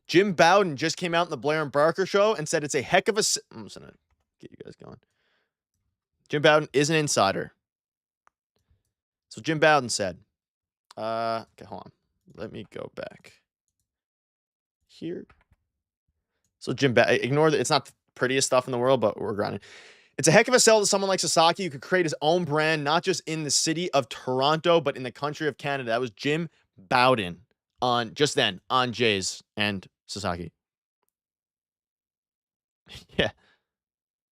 Jim Bowden just came out in the Blair and Barker show and said it's a heck of a... I'm just going to get you guys going. Jim Bowden is an insider. So Jim Bowden said... okay, hold on. Let me go back here. So Jim Bowden... Ignore that. It's not the prettiest stuff in the world, but we're grinding. It's a heck of a sell to someone like Sasaki who could create his own brand, not just in the city of Toronto, but in the country of Canada. That was Jim Bowden on Jays and Sasaki. Yeah.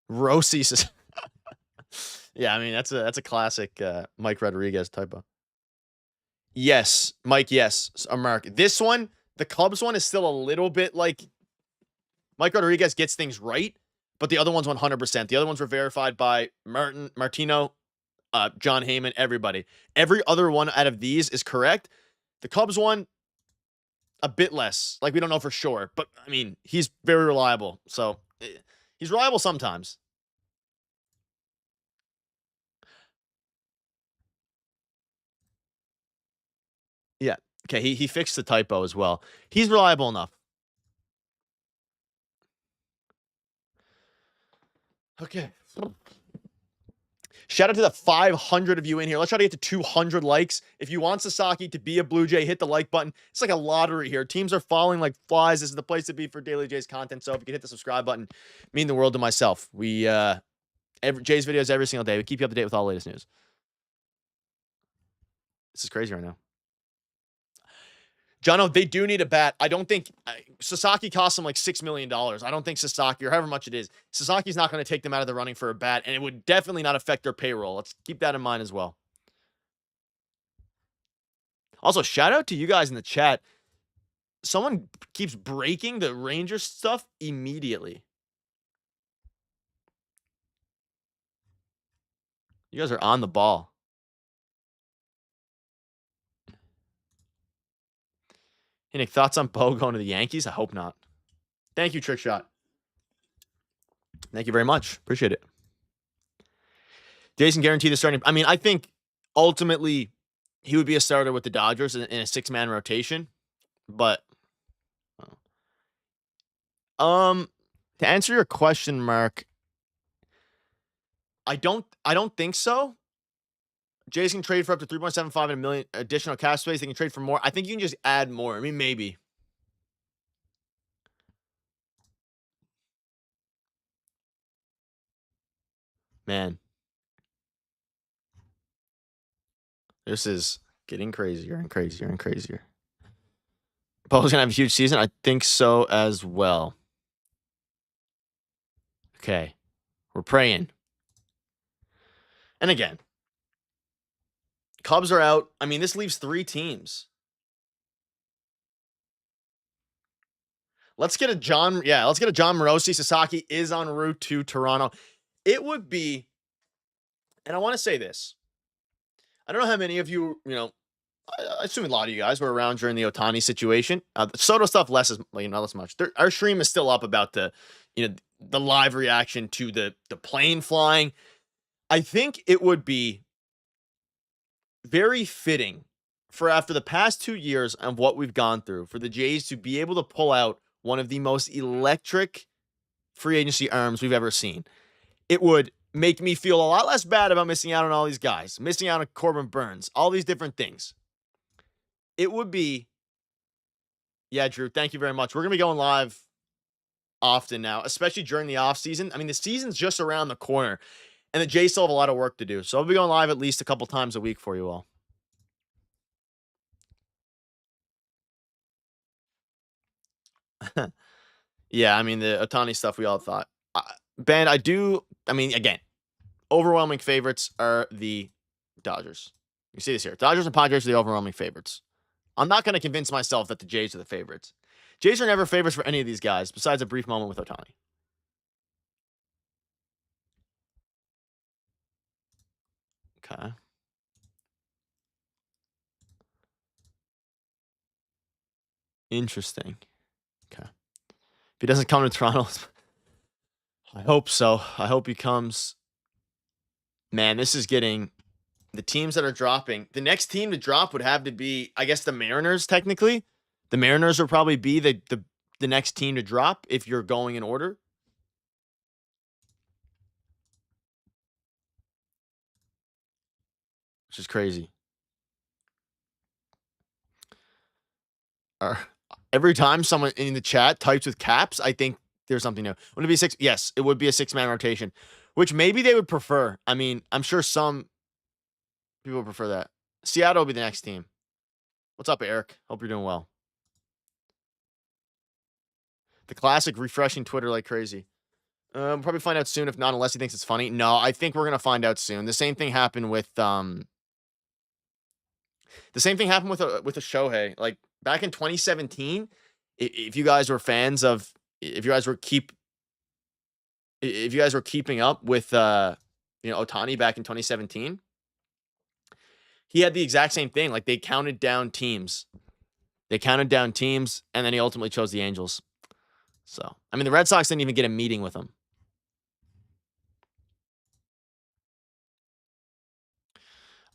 Rosi. Yeah, I mean, that's a classic Mike Rodriguez typo. Yes, Mike, yes. Mark. This one, the Cubs one, is still a little bit like Mike Rodriguez gets things right, but the other one's 100%. The other ones were verified by Martino, John Heyman, everybody. Every other one out of these is correct. The Cubs one, a bit less. Like, we don't know for sure. But, I mean, he's very reliable. So, he's reliable sometimes. Yeah. Okay, he fixed the typo as well. He's reliable enough. Okay. Shout out to the 500 of you in here. Let's try to get to 200 likes. If you want Sasaki to be a Blue Jay, hit the like button. It's like a lottery here. Teams are falling like flies. This is the place to be for Daily Jays content. So if you can hit the subscribe button, mean the world to myself. We Jays videos every single day. We keep you up to date with all the latest news. This is crazy right now. Jono, they do need a bat. I don't think Sasaki costs them like $6 million. I don't think Sasaki, or however much it is, Sasaki's not going to take them out of the running for a bat, and it would definitely not affect their payroll. Let's keep that in mind as well. Also, shout out to you guys in the chat. Someone keeps breaking the Rangers stuff immediately. You guys are on the ball. Hey, Nick, thoughts on Bo going to the Yankees? I hope not. Thank you, Trick Shot. Thank you very much. Appreciate it. Jason guaranteed the starting. I mean, I think ultimately he would be a starter with the Dodgers in a 6-man rotation. But to answer your question, Mark, I don't think so. Jays can trade for up to 3.75 and $1 million additional cap space. They can trade for more. I think you can just add more. I mean, maybe. Man. This is getting crazier and crazier and crazier. Bo's going to have a huge season. I think so as well. Okay. We're praying. And again, Cubs are out. I mean, this leaves 3 teams. Let's get a John Morosi. Sasaki is en route to Toronto. It would be, and I want to say this. I don't know how many of you, I assume a lot of you guys were around during the Ohtani situation. The Soto stuff less much. Our stream is still up about the live reaction to the plane flying. I think it would be very fitting for after the past 2 years of what we've gone through for the Jays to be able to pull out one of the most electric free agency arms we've ever seen. It would make me feel a lot less bad about missing out on all these guys, missing out on Corbin Burns, all these different things. It would be, yeah, Drew, thank you very much. We're going to be going live often now, especially during the off season. I mean, the season's just around the corner, and the Jays still have a lot of work to do. So I'll be going live at least a couple times a week for you all. Yeah, I mean, the Ohtani stuff we all thought. Ben, I mean, again, overwhelming favorites are the Dodgers. You see this here. Dodgers and Padres are the overwhelming favorites. I'm not going to convince myself that the Jays are the favorites. Jays are never favorites for any of these guys, besides a brief moment with Ohtani. Okay. Interesting. Okay. If he doesn't come to Toronto, I hope so. I hope he comes. Man, this is getting the teams that are dropping. The next team to drop would have to be, I guess, the Mariners, technically. The Mariners would probably be the next team to drop if you're going in order. Which is crazy. Every time someone in the chat types with caps, I think there's something new. Would it be six? Yes, it would be a 6-man rotation, which maybe they would prefer. I mean, I'm sure some people would prefer that. Seattle will be the next team. What's up, Eric? Hope you're doing well. The classic refreshing Twitter like crazy. Probably find out soon. If not, unless he thinks it's funny. No, I think we're gonna find out soon. The same thing happened with a Shohei. Like back in 2017, if you guys were fans of, if you guys were keeping up with Ohtani back in 2017, he had the exact same thing. Like they counted down teams. And then he ultimately chose the Angels. So, I mean, the Red Sox didn't even get a meeting with him.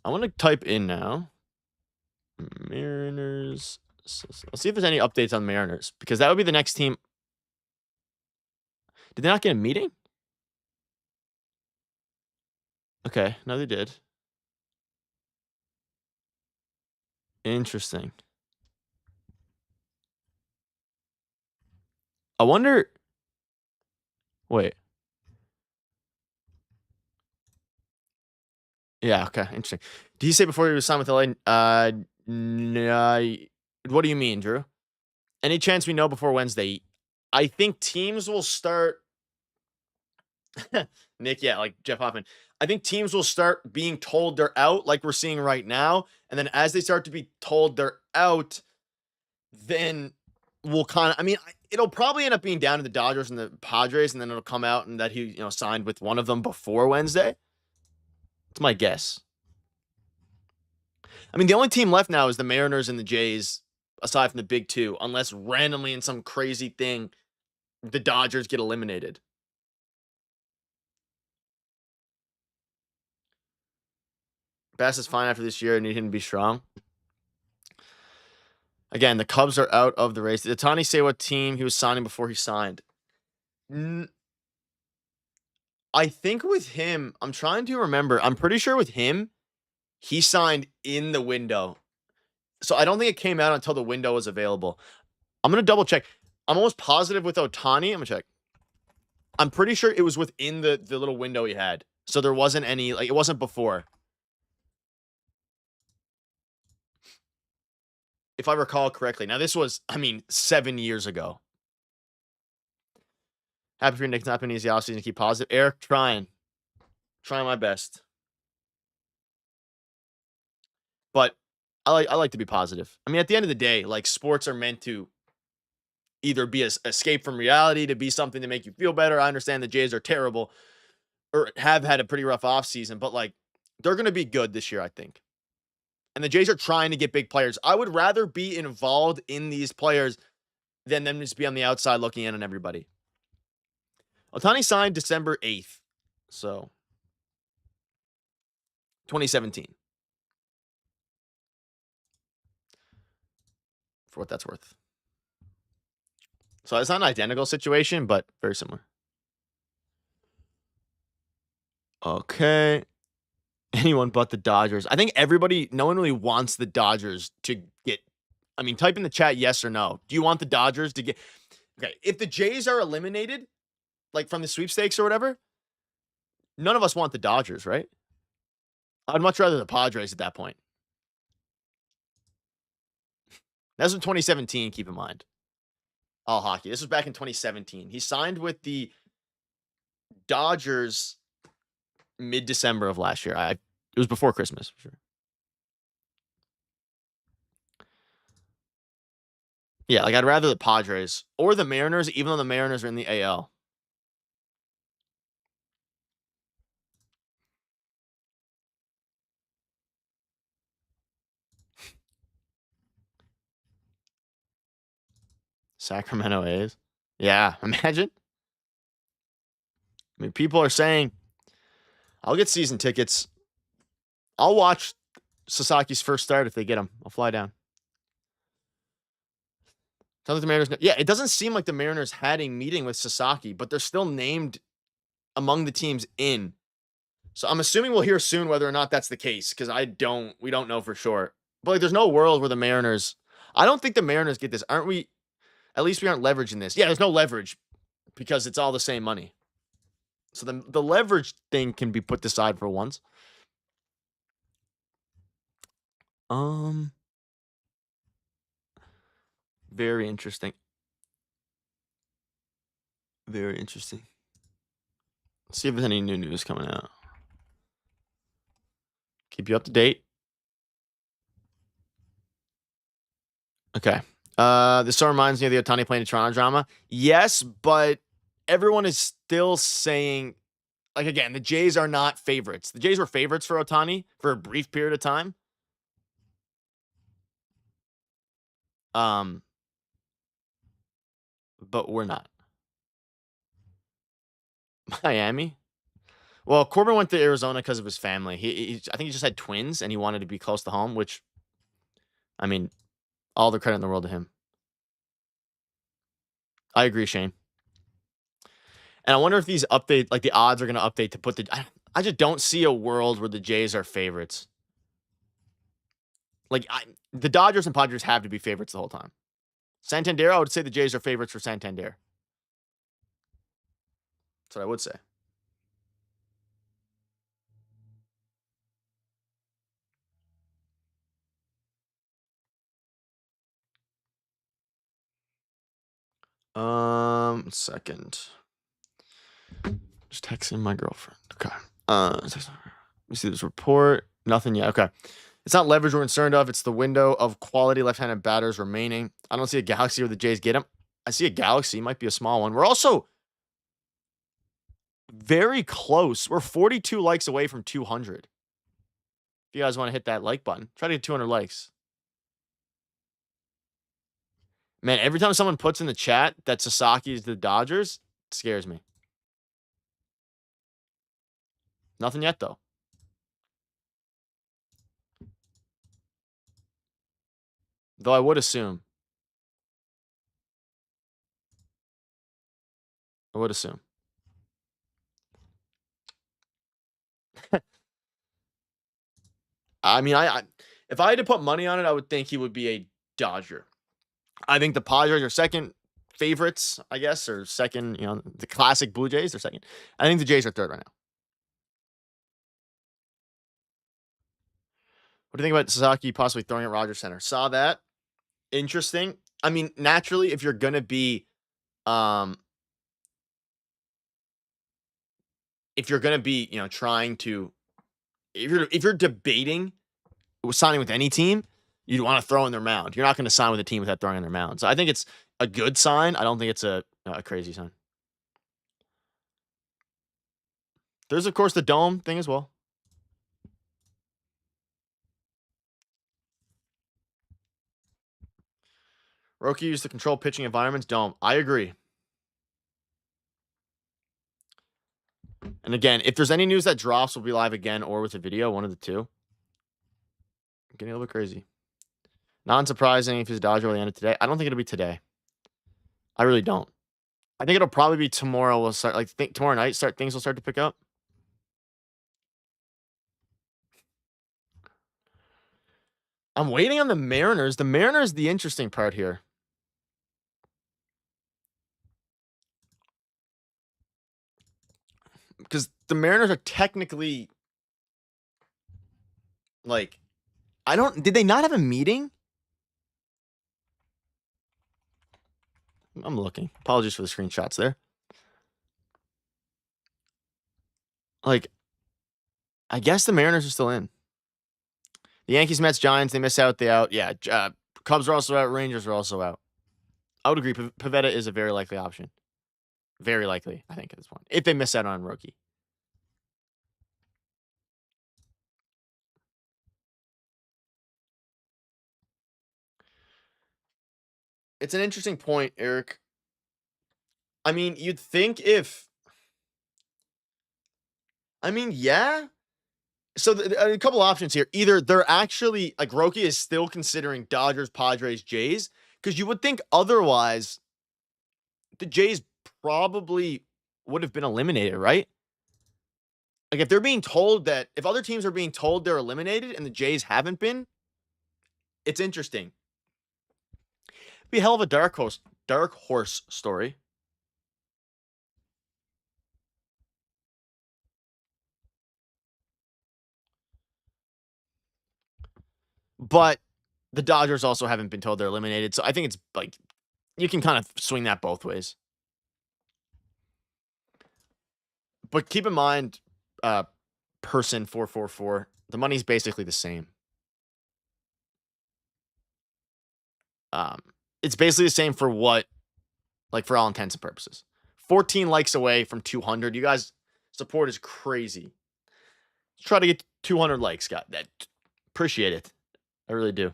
I want to type in now. Mariners. Let's see if there's any updates on Mariners, because that would be the next team. Did they not get a meeting? Okay, no, they did. Interesting. I wonder. Wait. Yeah, okay, interesting. Did he say before he was signed with LA? What do you mean, Drew? Any chance we know before Wednesday? I think teams will start. Nick, yeah, like Jeff Hoffman. I think teams will start being told they're out, like we're seeing right now. And then as they start to be told they're out, then we'll kind of, I mean, it'll probably end up being down to the Dodgers and the Padres, and then it'll come out and that he, signed with one of them before Wednesday. That's my guess. I mean, the only team left now is the Mariners and the Jays, aside from the big two, unless randomly in some crazy thing, the Dodgers get eliminated. Bass is fine after this year. I need him to be strong. Again, the Cubs are out of the race. Did Ohtani say what team he was signing before he signed? I think with him, I'm trying to remember. I'm pretty sure with him, he signed in the window. So I don't think it came out until the window was available. I'm going to double check. I'm almost positive with Ohtani. I'm going to check. I'm pretty sure it was within the little window he had. So there wasn't any, like, it wasn't before. If I recall correctly. Now, this was, 7 years ago. Happy for Nick's not been easy offseason to keep positive. Eric, trying my best. But I like to be positive. I mean, at the end of the day, like, sports are meant to either be an escape from reality, to be something to make you feel better. I understand the Jays are terrible or have had a pretty rough offseason, but like they're going to be good this year, I think. And the Jays are trying to get big players. I would rather be involved in these players than them just be on the outside looking in on everybody. Ohtani signed December 8th. So 2017. For what that's worth. So it's not an identical situation, but very similar. Okay. Anyone but the Dodgers. I think no one really wants the Dodgers to get. I mean, type in the chat yes or no. Do you want the Dodgers to get? Okay, if the Jays are eliminated, like from the sweepstakes or whatever, none of us want the Dodgers, right? I'd much rather the Padres at that point. That's in 2017, keep in mind. All hockey. This was back in 2017. He signed with the Dodgers mid-December of last year. It was before Christmas, for sure. Yeah, like I'd rather the Padres or the Mariners, even though the Mariners are in the AL. Sacramento A's. Yeah, imagine. I mean, people are saying, I'll get season tickets. I'll watch Sasaki's first start if they get him. I'll fly down. Sounds like the Mariners. Yeah, it doesn't seem like the Mariners had a meeting with Sasaki, but they're still named among the teams in. So I'm assuming we'll hear soon whether or not that's the case because we don't know for sure. But like, there's no world where the Mariners. I don't think the Mariners get this, aren't we? At least we aren't leveraging this. Yeah, there's no leverage because it's all the same money. So the leverage thing can be put aside for once. Very interesting. Very interesting. Let's see if there's any new news coming out. Keep you up to date. Okay. This all reminds me of the Ohtani playing in Toronto drama. Yes, but everyone is still saying, like, again, the Jays are not favorites. The Jays were favorites for Ohtani for a brief period of time. But we're not. Miami? Well, Corbin went to Arizona because of his family. I think he just had twins and he wanted to be close to home, which, I mean, all the credit in the world to him. I agree, Shane. And I wonder if these the odds are going to update to put I just don't see a world where the Jays are favorites. Like, the Dodgers and Padres have to be favorites the whole time. Santander, I would say the Jays are favorites for Santander. That's what I would say. Second. Just texting my girlfriend. Okay. Let me see this report. Nothing yet. Okay. It's not leverage we're concerned of. It's the window of quality left-handed batters remaining. I don't see a galaxy where the Jays get him. I see a galaxy. Might be a small one. We're also very close. We're 42 likes away from 200. If you guys want to hit that like button, try to get 200 likes. Man, every time someone puts in the chat that Sasaki is the Dodgers, it scares me. Nothing yet, though. Though I would assume. I would assume. I mean, if I had to put money on it, I would think he would be a Dodger. I think the Padres are second favorites, I guess, or second, the classic Blue Jays are second. I think the Jays are third right now. What do you think about Sasaki possibly throwing at Rogers Center? Saw that. Interesting. I mean, naturally, if you're going to be, trying to, if you're debating signing with any team, you'd want to throw in their mound. You're not going to sign with a team without throwing in their mound. So I think it's a good sign. I don't think it's a crazy sign. There's, of course, the dome thing as well. Roki used to control pitching environments. Dome. I agree. And again, if there's any news that drops, we'll be live again or with a video, one of the two. I'm getting a little bit crazy. Not surprising if his Dodger will end it today. I don't think it'll be today. I really don't. I think it'll probably be tomorrow. We'll start tomorrow night. Things will start to pick up. I'm waiting on the Mariners. The Mariners, the interesting part here. Because the Mariners are technically like, did they not have a meeting? I'm looking. Apologies for the screenshots there. Like, I guess the Mariners are still in. The Yankees, Mets, Giants, they miss out. They out. Yeah. Cubs are also out. Rangers are also out. I would agree. Pivetta is a very likely option. Very likely, I think, at this point. If they miss out on Roki. It's an interesting point, Eric. I mean, you'd think if. I mean, yeah. So a couple options here. Either they're actually like Roki is still considering Dodgers, Padres, Jays, because you would think otherwise the Jays probably would have been eliminated, right? Like if they're being told that if other teams are being told they're eliminated and the Jays haven't been, it's interesting. Be a hell of a dark horse story. But the Dodgers also haven't been told they're eliminated. So I think it's like you can kind of swing that both ways. But keep in mind, person 444, the money's basically the same. It's basically the same for what, like for all intents and purposes. 14 likes away from 200. You guys support is crazy. Let's try to get 200 likes, Scott. That appreciate it. I really do.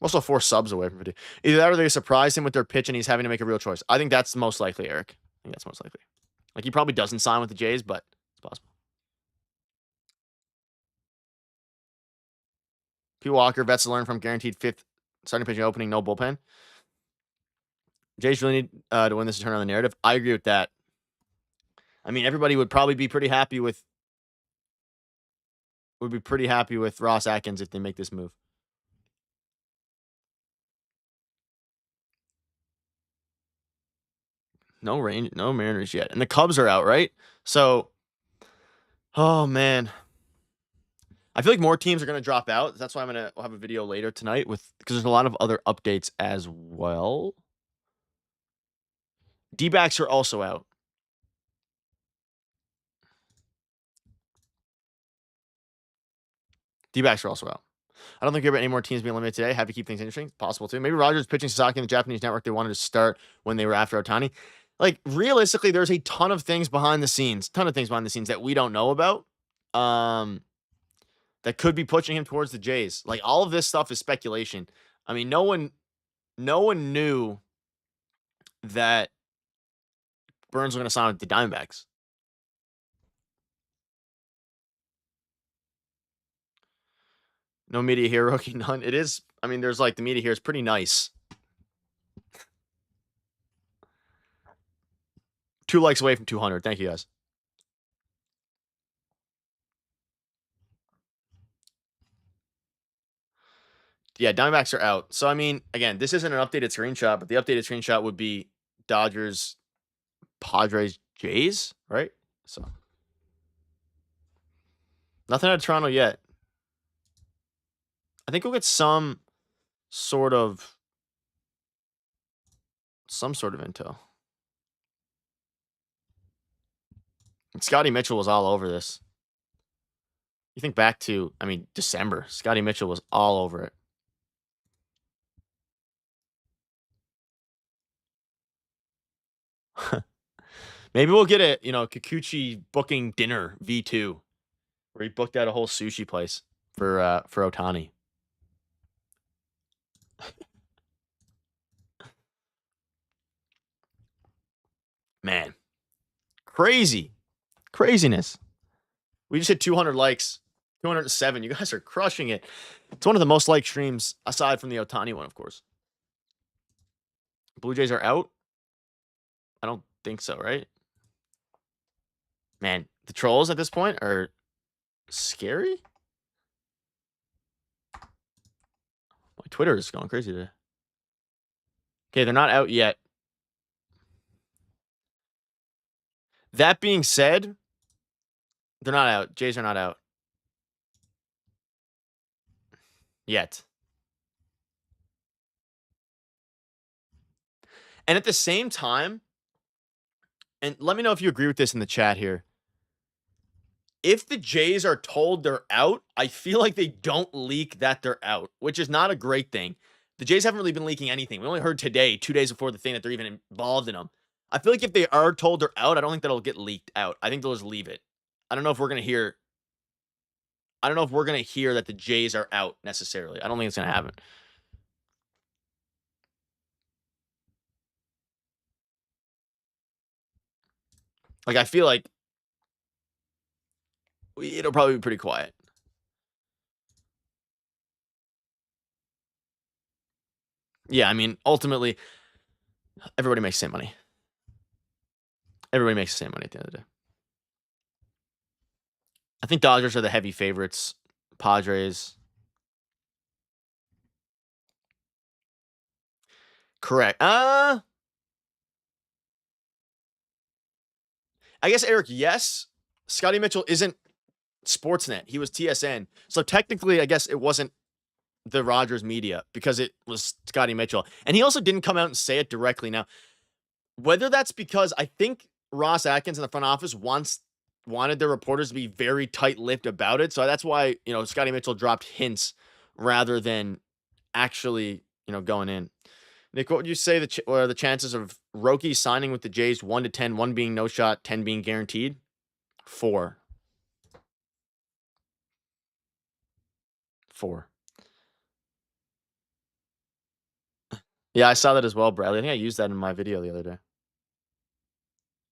Also 4 subs away from 50. Either that or they surprise him with their pitch and he's having to make a real choice. I think that's most likely, Eric. I think that's most likely. Like he probably doesn't sign with the Jays, but it's possible. P. Walker, vets to learn from, guaranteed 5th starting pitching opening, no bullpen. Jays really need to win this to turn on the narrative. I agree with that. I mean, everybody would probably be pretty happy with Ross Atkins if they make this move. No Mariners yet. And the Cubs are out, right? So, oh man. I feel like more teams are going to drop out. That's why I'm going to have a video later tonight because there's a lot of other updates as well. D-backs are also out. D-backs are also out. I don't think there are any more teams being eliminated today. Have to keep things interesting. Possible too. Maybe Rogers pitching Sasaki in the Japanese network. They wanted to start when they were after Ohtani. Like realistically, there's a ton of things behind the scenes. That we don't know about. That could be pushing him towards the Jays. Like all of this stuff is speculation. I mean, no one knew that Burns was going to sign with the Diamondbacks. No media here, Roki. None. It is. I mean, there's like the media here is pretty nice. 2 likes away from 200. Thank you, guys. Yeah, Diamondbacks are out. So, I mean, again, this isn't an updated screenshot, but the updated screenshot would be Dodgers, Padres, Jays, right? So, nothing out of Toronto yet. I think we'll get some sort of intel. And Scotty Mitchell was all over this. You think back to, I mean, December. Scotty Mitchell was all over it. Maybe we'll get a, Kikuchi booking dinner V2 where he booked out a whole sushi place for Ohtani. Man. Craziness. We just hit 200 likes. 207. You guys are crushing it. It's one of the most liked streams aside from the Ohtani one, of course. Blue Jays are out? I don't think so, right? Man, the trolls at this point are scary. Twitter is going crazy today. Okay, they're not out yet. That being said, they're not out. Jays are not out yet. And at the same time, and let me know if you agree with this in the chat here. If the Jays are told they're out, I feel like they don't leak that they're out, which is not a great thing. The Jays haven't really been leaking anything. We only heard today, 2 days before the thing, that they're even involved in them. I feel like if they are told they're out, I don't think that'll get leaked out. I think they'll just leave it. I don't know if we're going to hear that the Jays are out necessarily. I don't think it's going to happen. Like, I feel like it'll probably be pretty quiet. Yeah, I mean, ultimately, everybody makes the same money. Everybody makes the same money at the end of the day. I think Dodgers are the heavy favorites. Padres. Correct. I guess, Eric, yes. Scotty Mitchell isn't Sportsnet. He was TSN. So technically, I guess it wasn't the Rogers media because it was Scotty Mitchell. And he also didn't come out and say it directly. Now, whether that's because I think Ross Atkins in the front office wanted their reporters to be very tight-lipped about it. So that's why, Scotty Mitchell dropped hints rather than actually, going in. Nick, what would you say what are the chances of Roki signing with the Jays 1 to 10, 1 being no shot, 10 being guaranteed? 4. 4. Yeah, I saw that as well, Bradley. I think I used that in my video the other day.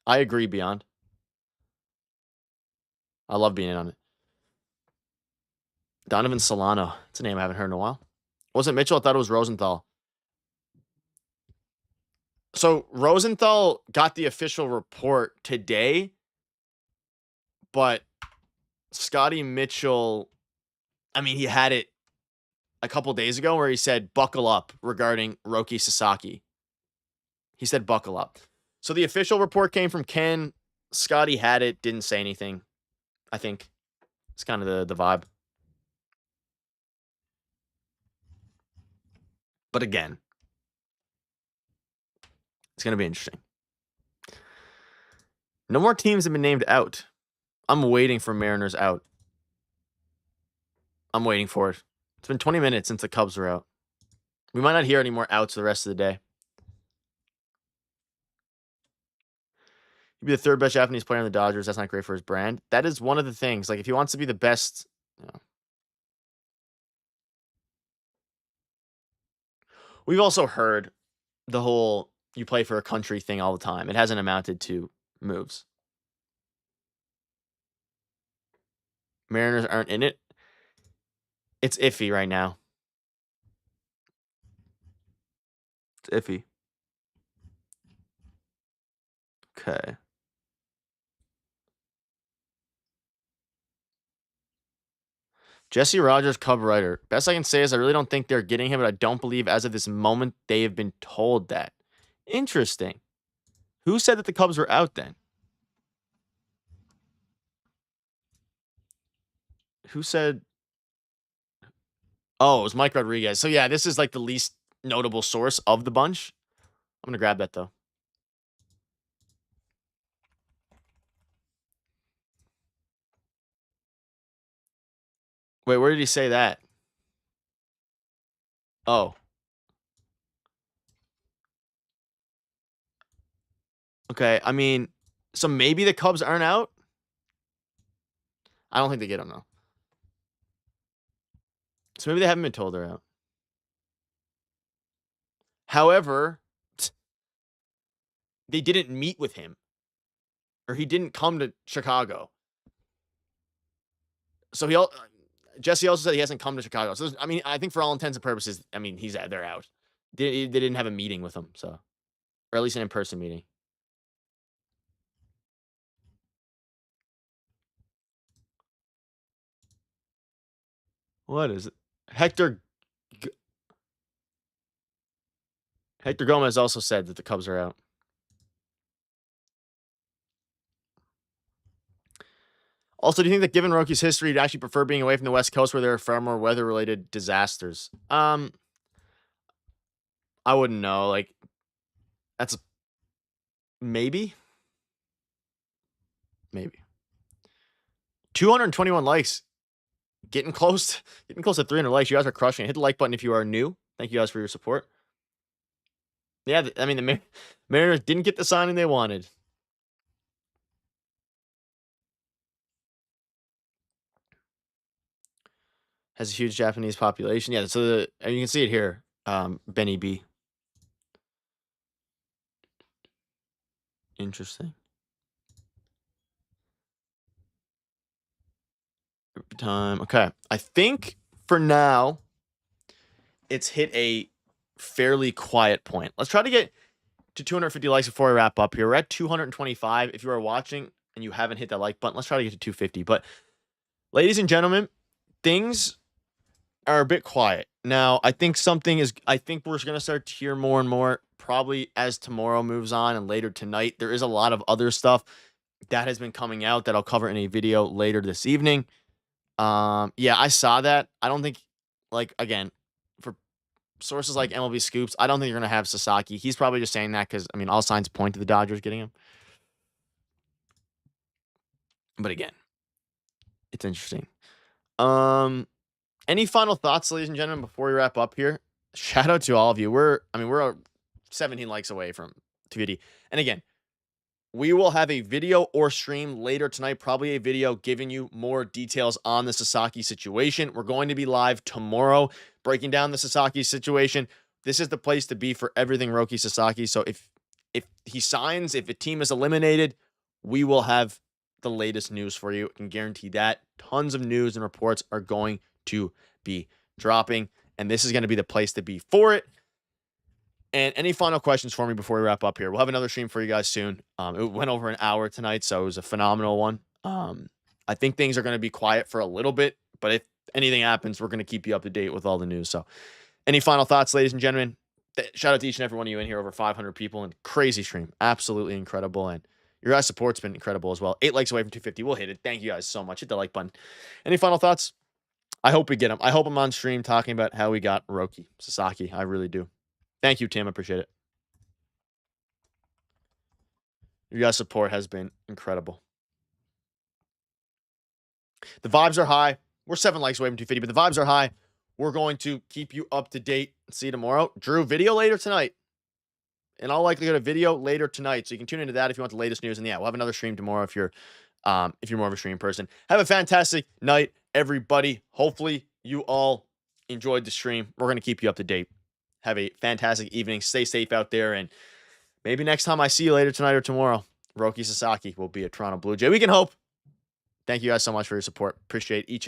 I agree, Beyond. I love being in on it. Donovan Solano. It's a name I haven't heard in a while. Wasn't Mitchell? I thought it was Rosenthal. So Rosenthal got the official report today, but Scotty Mitchell, I mean, he had it a couple days ago where he said, buckle up regarding Roki Sasaki. He said, buckle up. So the official report came from Ken. Scotty had it, didn't say anything. I think it's kind of the vibe. But again, it's going to be interesting. No more teams have been named out. I'm waiting for Mariners out. I'm waiting for it. It's been 20 minutes since the Cubs were out. We might not hear any more outs the rest of the day. He'd be the third best Japanese player on the Dodgers. That's not great for his brand. That is one of the things. Like, if he wants to be the best, We've also heard the whole you play for a country thing all the time. It hasn't amounted to moves. Mariners aren't in it. It's iffy right now. It's iffy. Okay. Jesse Rogers, Cub writer. Best I can say is I really don't think they're getting him, but I don't believe as of this moment they have been told that. Interesting. Who said that the Cubs were out then? Who said? Oh, it was Mike Rodriguez. So yeah, this is like the least notable source of the bunch. I'm going to grab that though. Wait, where did he say that? Oh. Okay, I mean, so maybe the Cubs aren't out? I don't think they get them, though. So maybe they haven't been told they're out. However, they didn't meet with him. Or he didn't come to Chicago. So Jesse also said he hasn't come to Chicago. So, I mean, I think for all intents and purposes, I mean, they're out. They didn't have a meeting with him, so. Or at least an in-person meeting. What is it? Hector Hector Gomez also said that the Cubs are out. Also, do you think that given Roki's history, you'd actually prefer being away from the West Coast where there are far more weather-related disasters? I wouldn't know. Like, that's maybe. 221 likes. Getting close to 300 likes. You guys are crushing it. Hit the like button if you are new. Thank you guys for your support. Yeah, I mean, the Mariners didn't get the signing they wanted. Has a huge Japanese population. Yeah, so and you can see it here. Benny B. Interesting. Time. Okay. I think for now, it's hit a fairly quiet point. Let's try to get to 250 likes before I wrap up here. We're at 225. If you are watching and you haven't hit that like button, let's try to get to 250. But ladies and gentlemen, things are a bit quiet. Now, I think we're going to start to hear more and more probably as tomorrow moves on and later tonight. There is a lot of other stuff that has been coming out that I'll cover in a video later this evening. Yeah, I saw that. I don't think, like, again, for sources like MLB Scoops, I don't think you're going to have Sasaki. He's probably just saying that because, I mean, all signs point to the Dodgers getting him. But again, it's interesting. Any final thoughts, ladies and gentlemen, before we wrap up here? Shout out to all of you. We're 17 likes away from 250. And again, we will have a video or stream later tonight, probably a video giving you more details on the Sasaki situation. We're going to be live tomorrow breaking down the Sasaki situation. This is the place to be for everything Roki Sasaki. So if he signs, if a team is eliminated, we will have the latest news for you. I can guarantee that. Tons of news and reports are going to be dropping, and this is going to be the place to be for it. And any final questions for me before we wrap up here? We'll have another stream for you guys soon. It went over an hour tonight, so it was a phenomenal one. I think things are going to be quiet for a little bit, but if anything happens, we're going to keep you up to date with all the news. So any final thoughts, ladies and gentlemen? Shout out to each and every one of you in here, over 500 people, and crazy stream. Absolutely incredible. And your guys' support's been incredible as well. 8 likes away from 250. We'll hit it. Thank you guys so much. Hit the like button. Any final thoughts? I hope we get them. I hope I'm on stream talking about how we got Roki Sasaki. I really do. Thank you, Tim. I appreciate it. Your guys' support has been incredible. The vibes are high. We're 7 likes away from 250, but the vibes are high. We're going to keep you up to date. See you tomorrow. Drew, video later tonight. In all likelihood, a video later tonight. So you can tune into that if you want the latest news. And yeah, we'll have another stream tomorrow if you're more of a stream person. Have a fantastic night, everybody. Hopefully you all enjoyed the stream. We're going to keep you up to date. Have a fantastic evening. Stay safe out there. And maybe next time I see you later tonight or tomorrow, Roki Sasaki will be a Toronto Blue Jay. We can hope. Thank you guys so much for your support. Appreciate each and every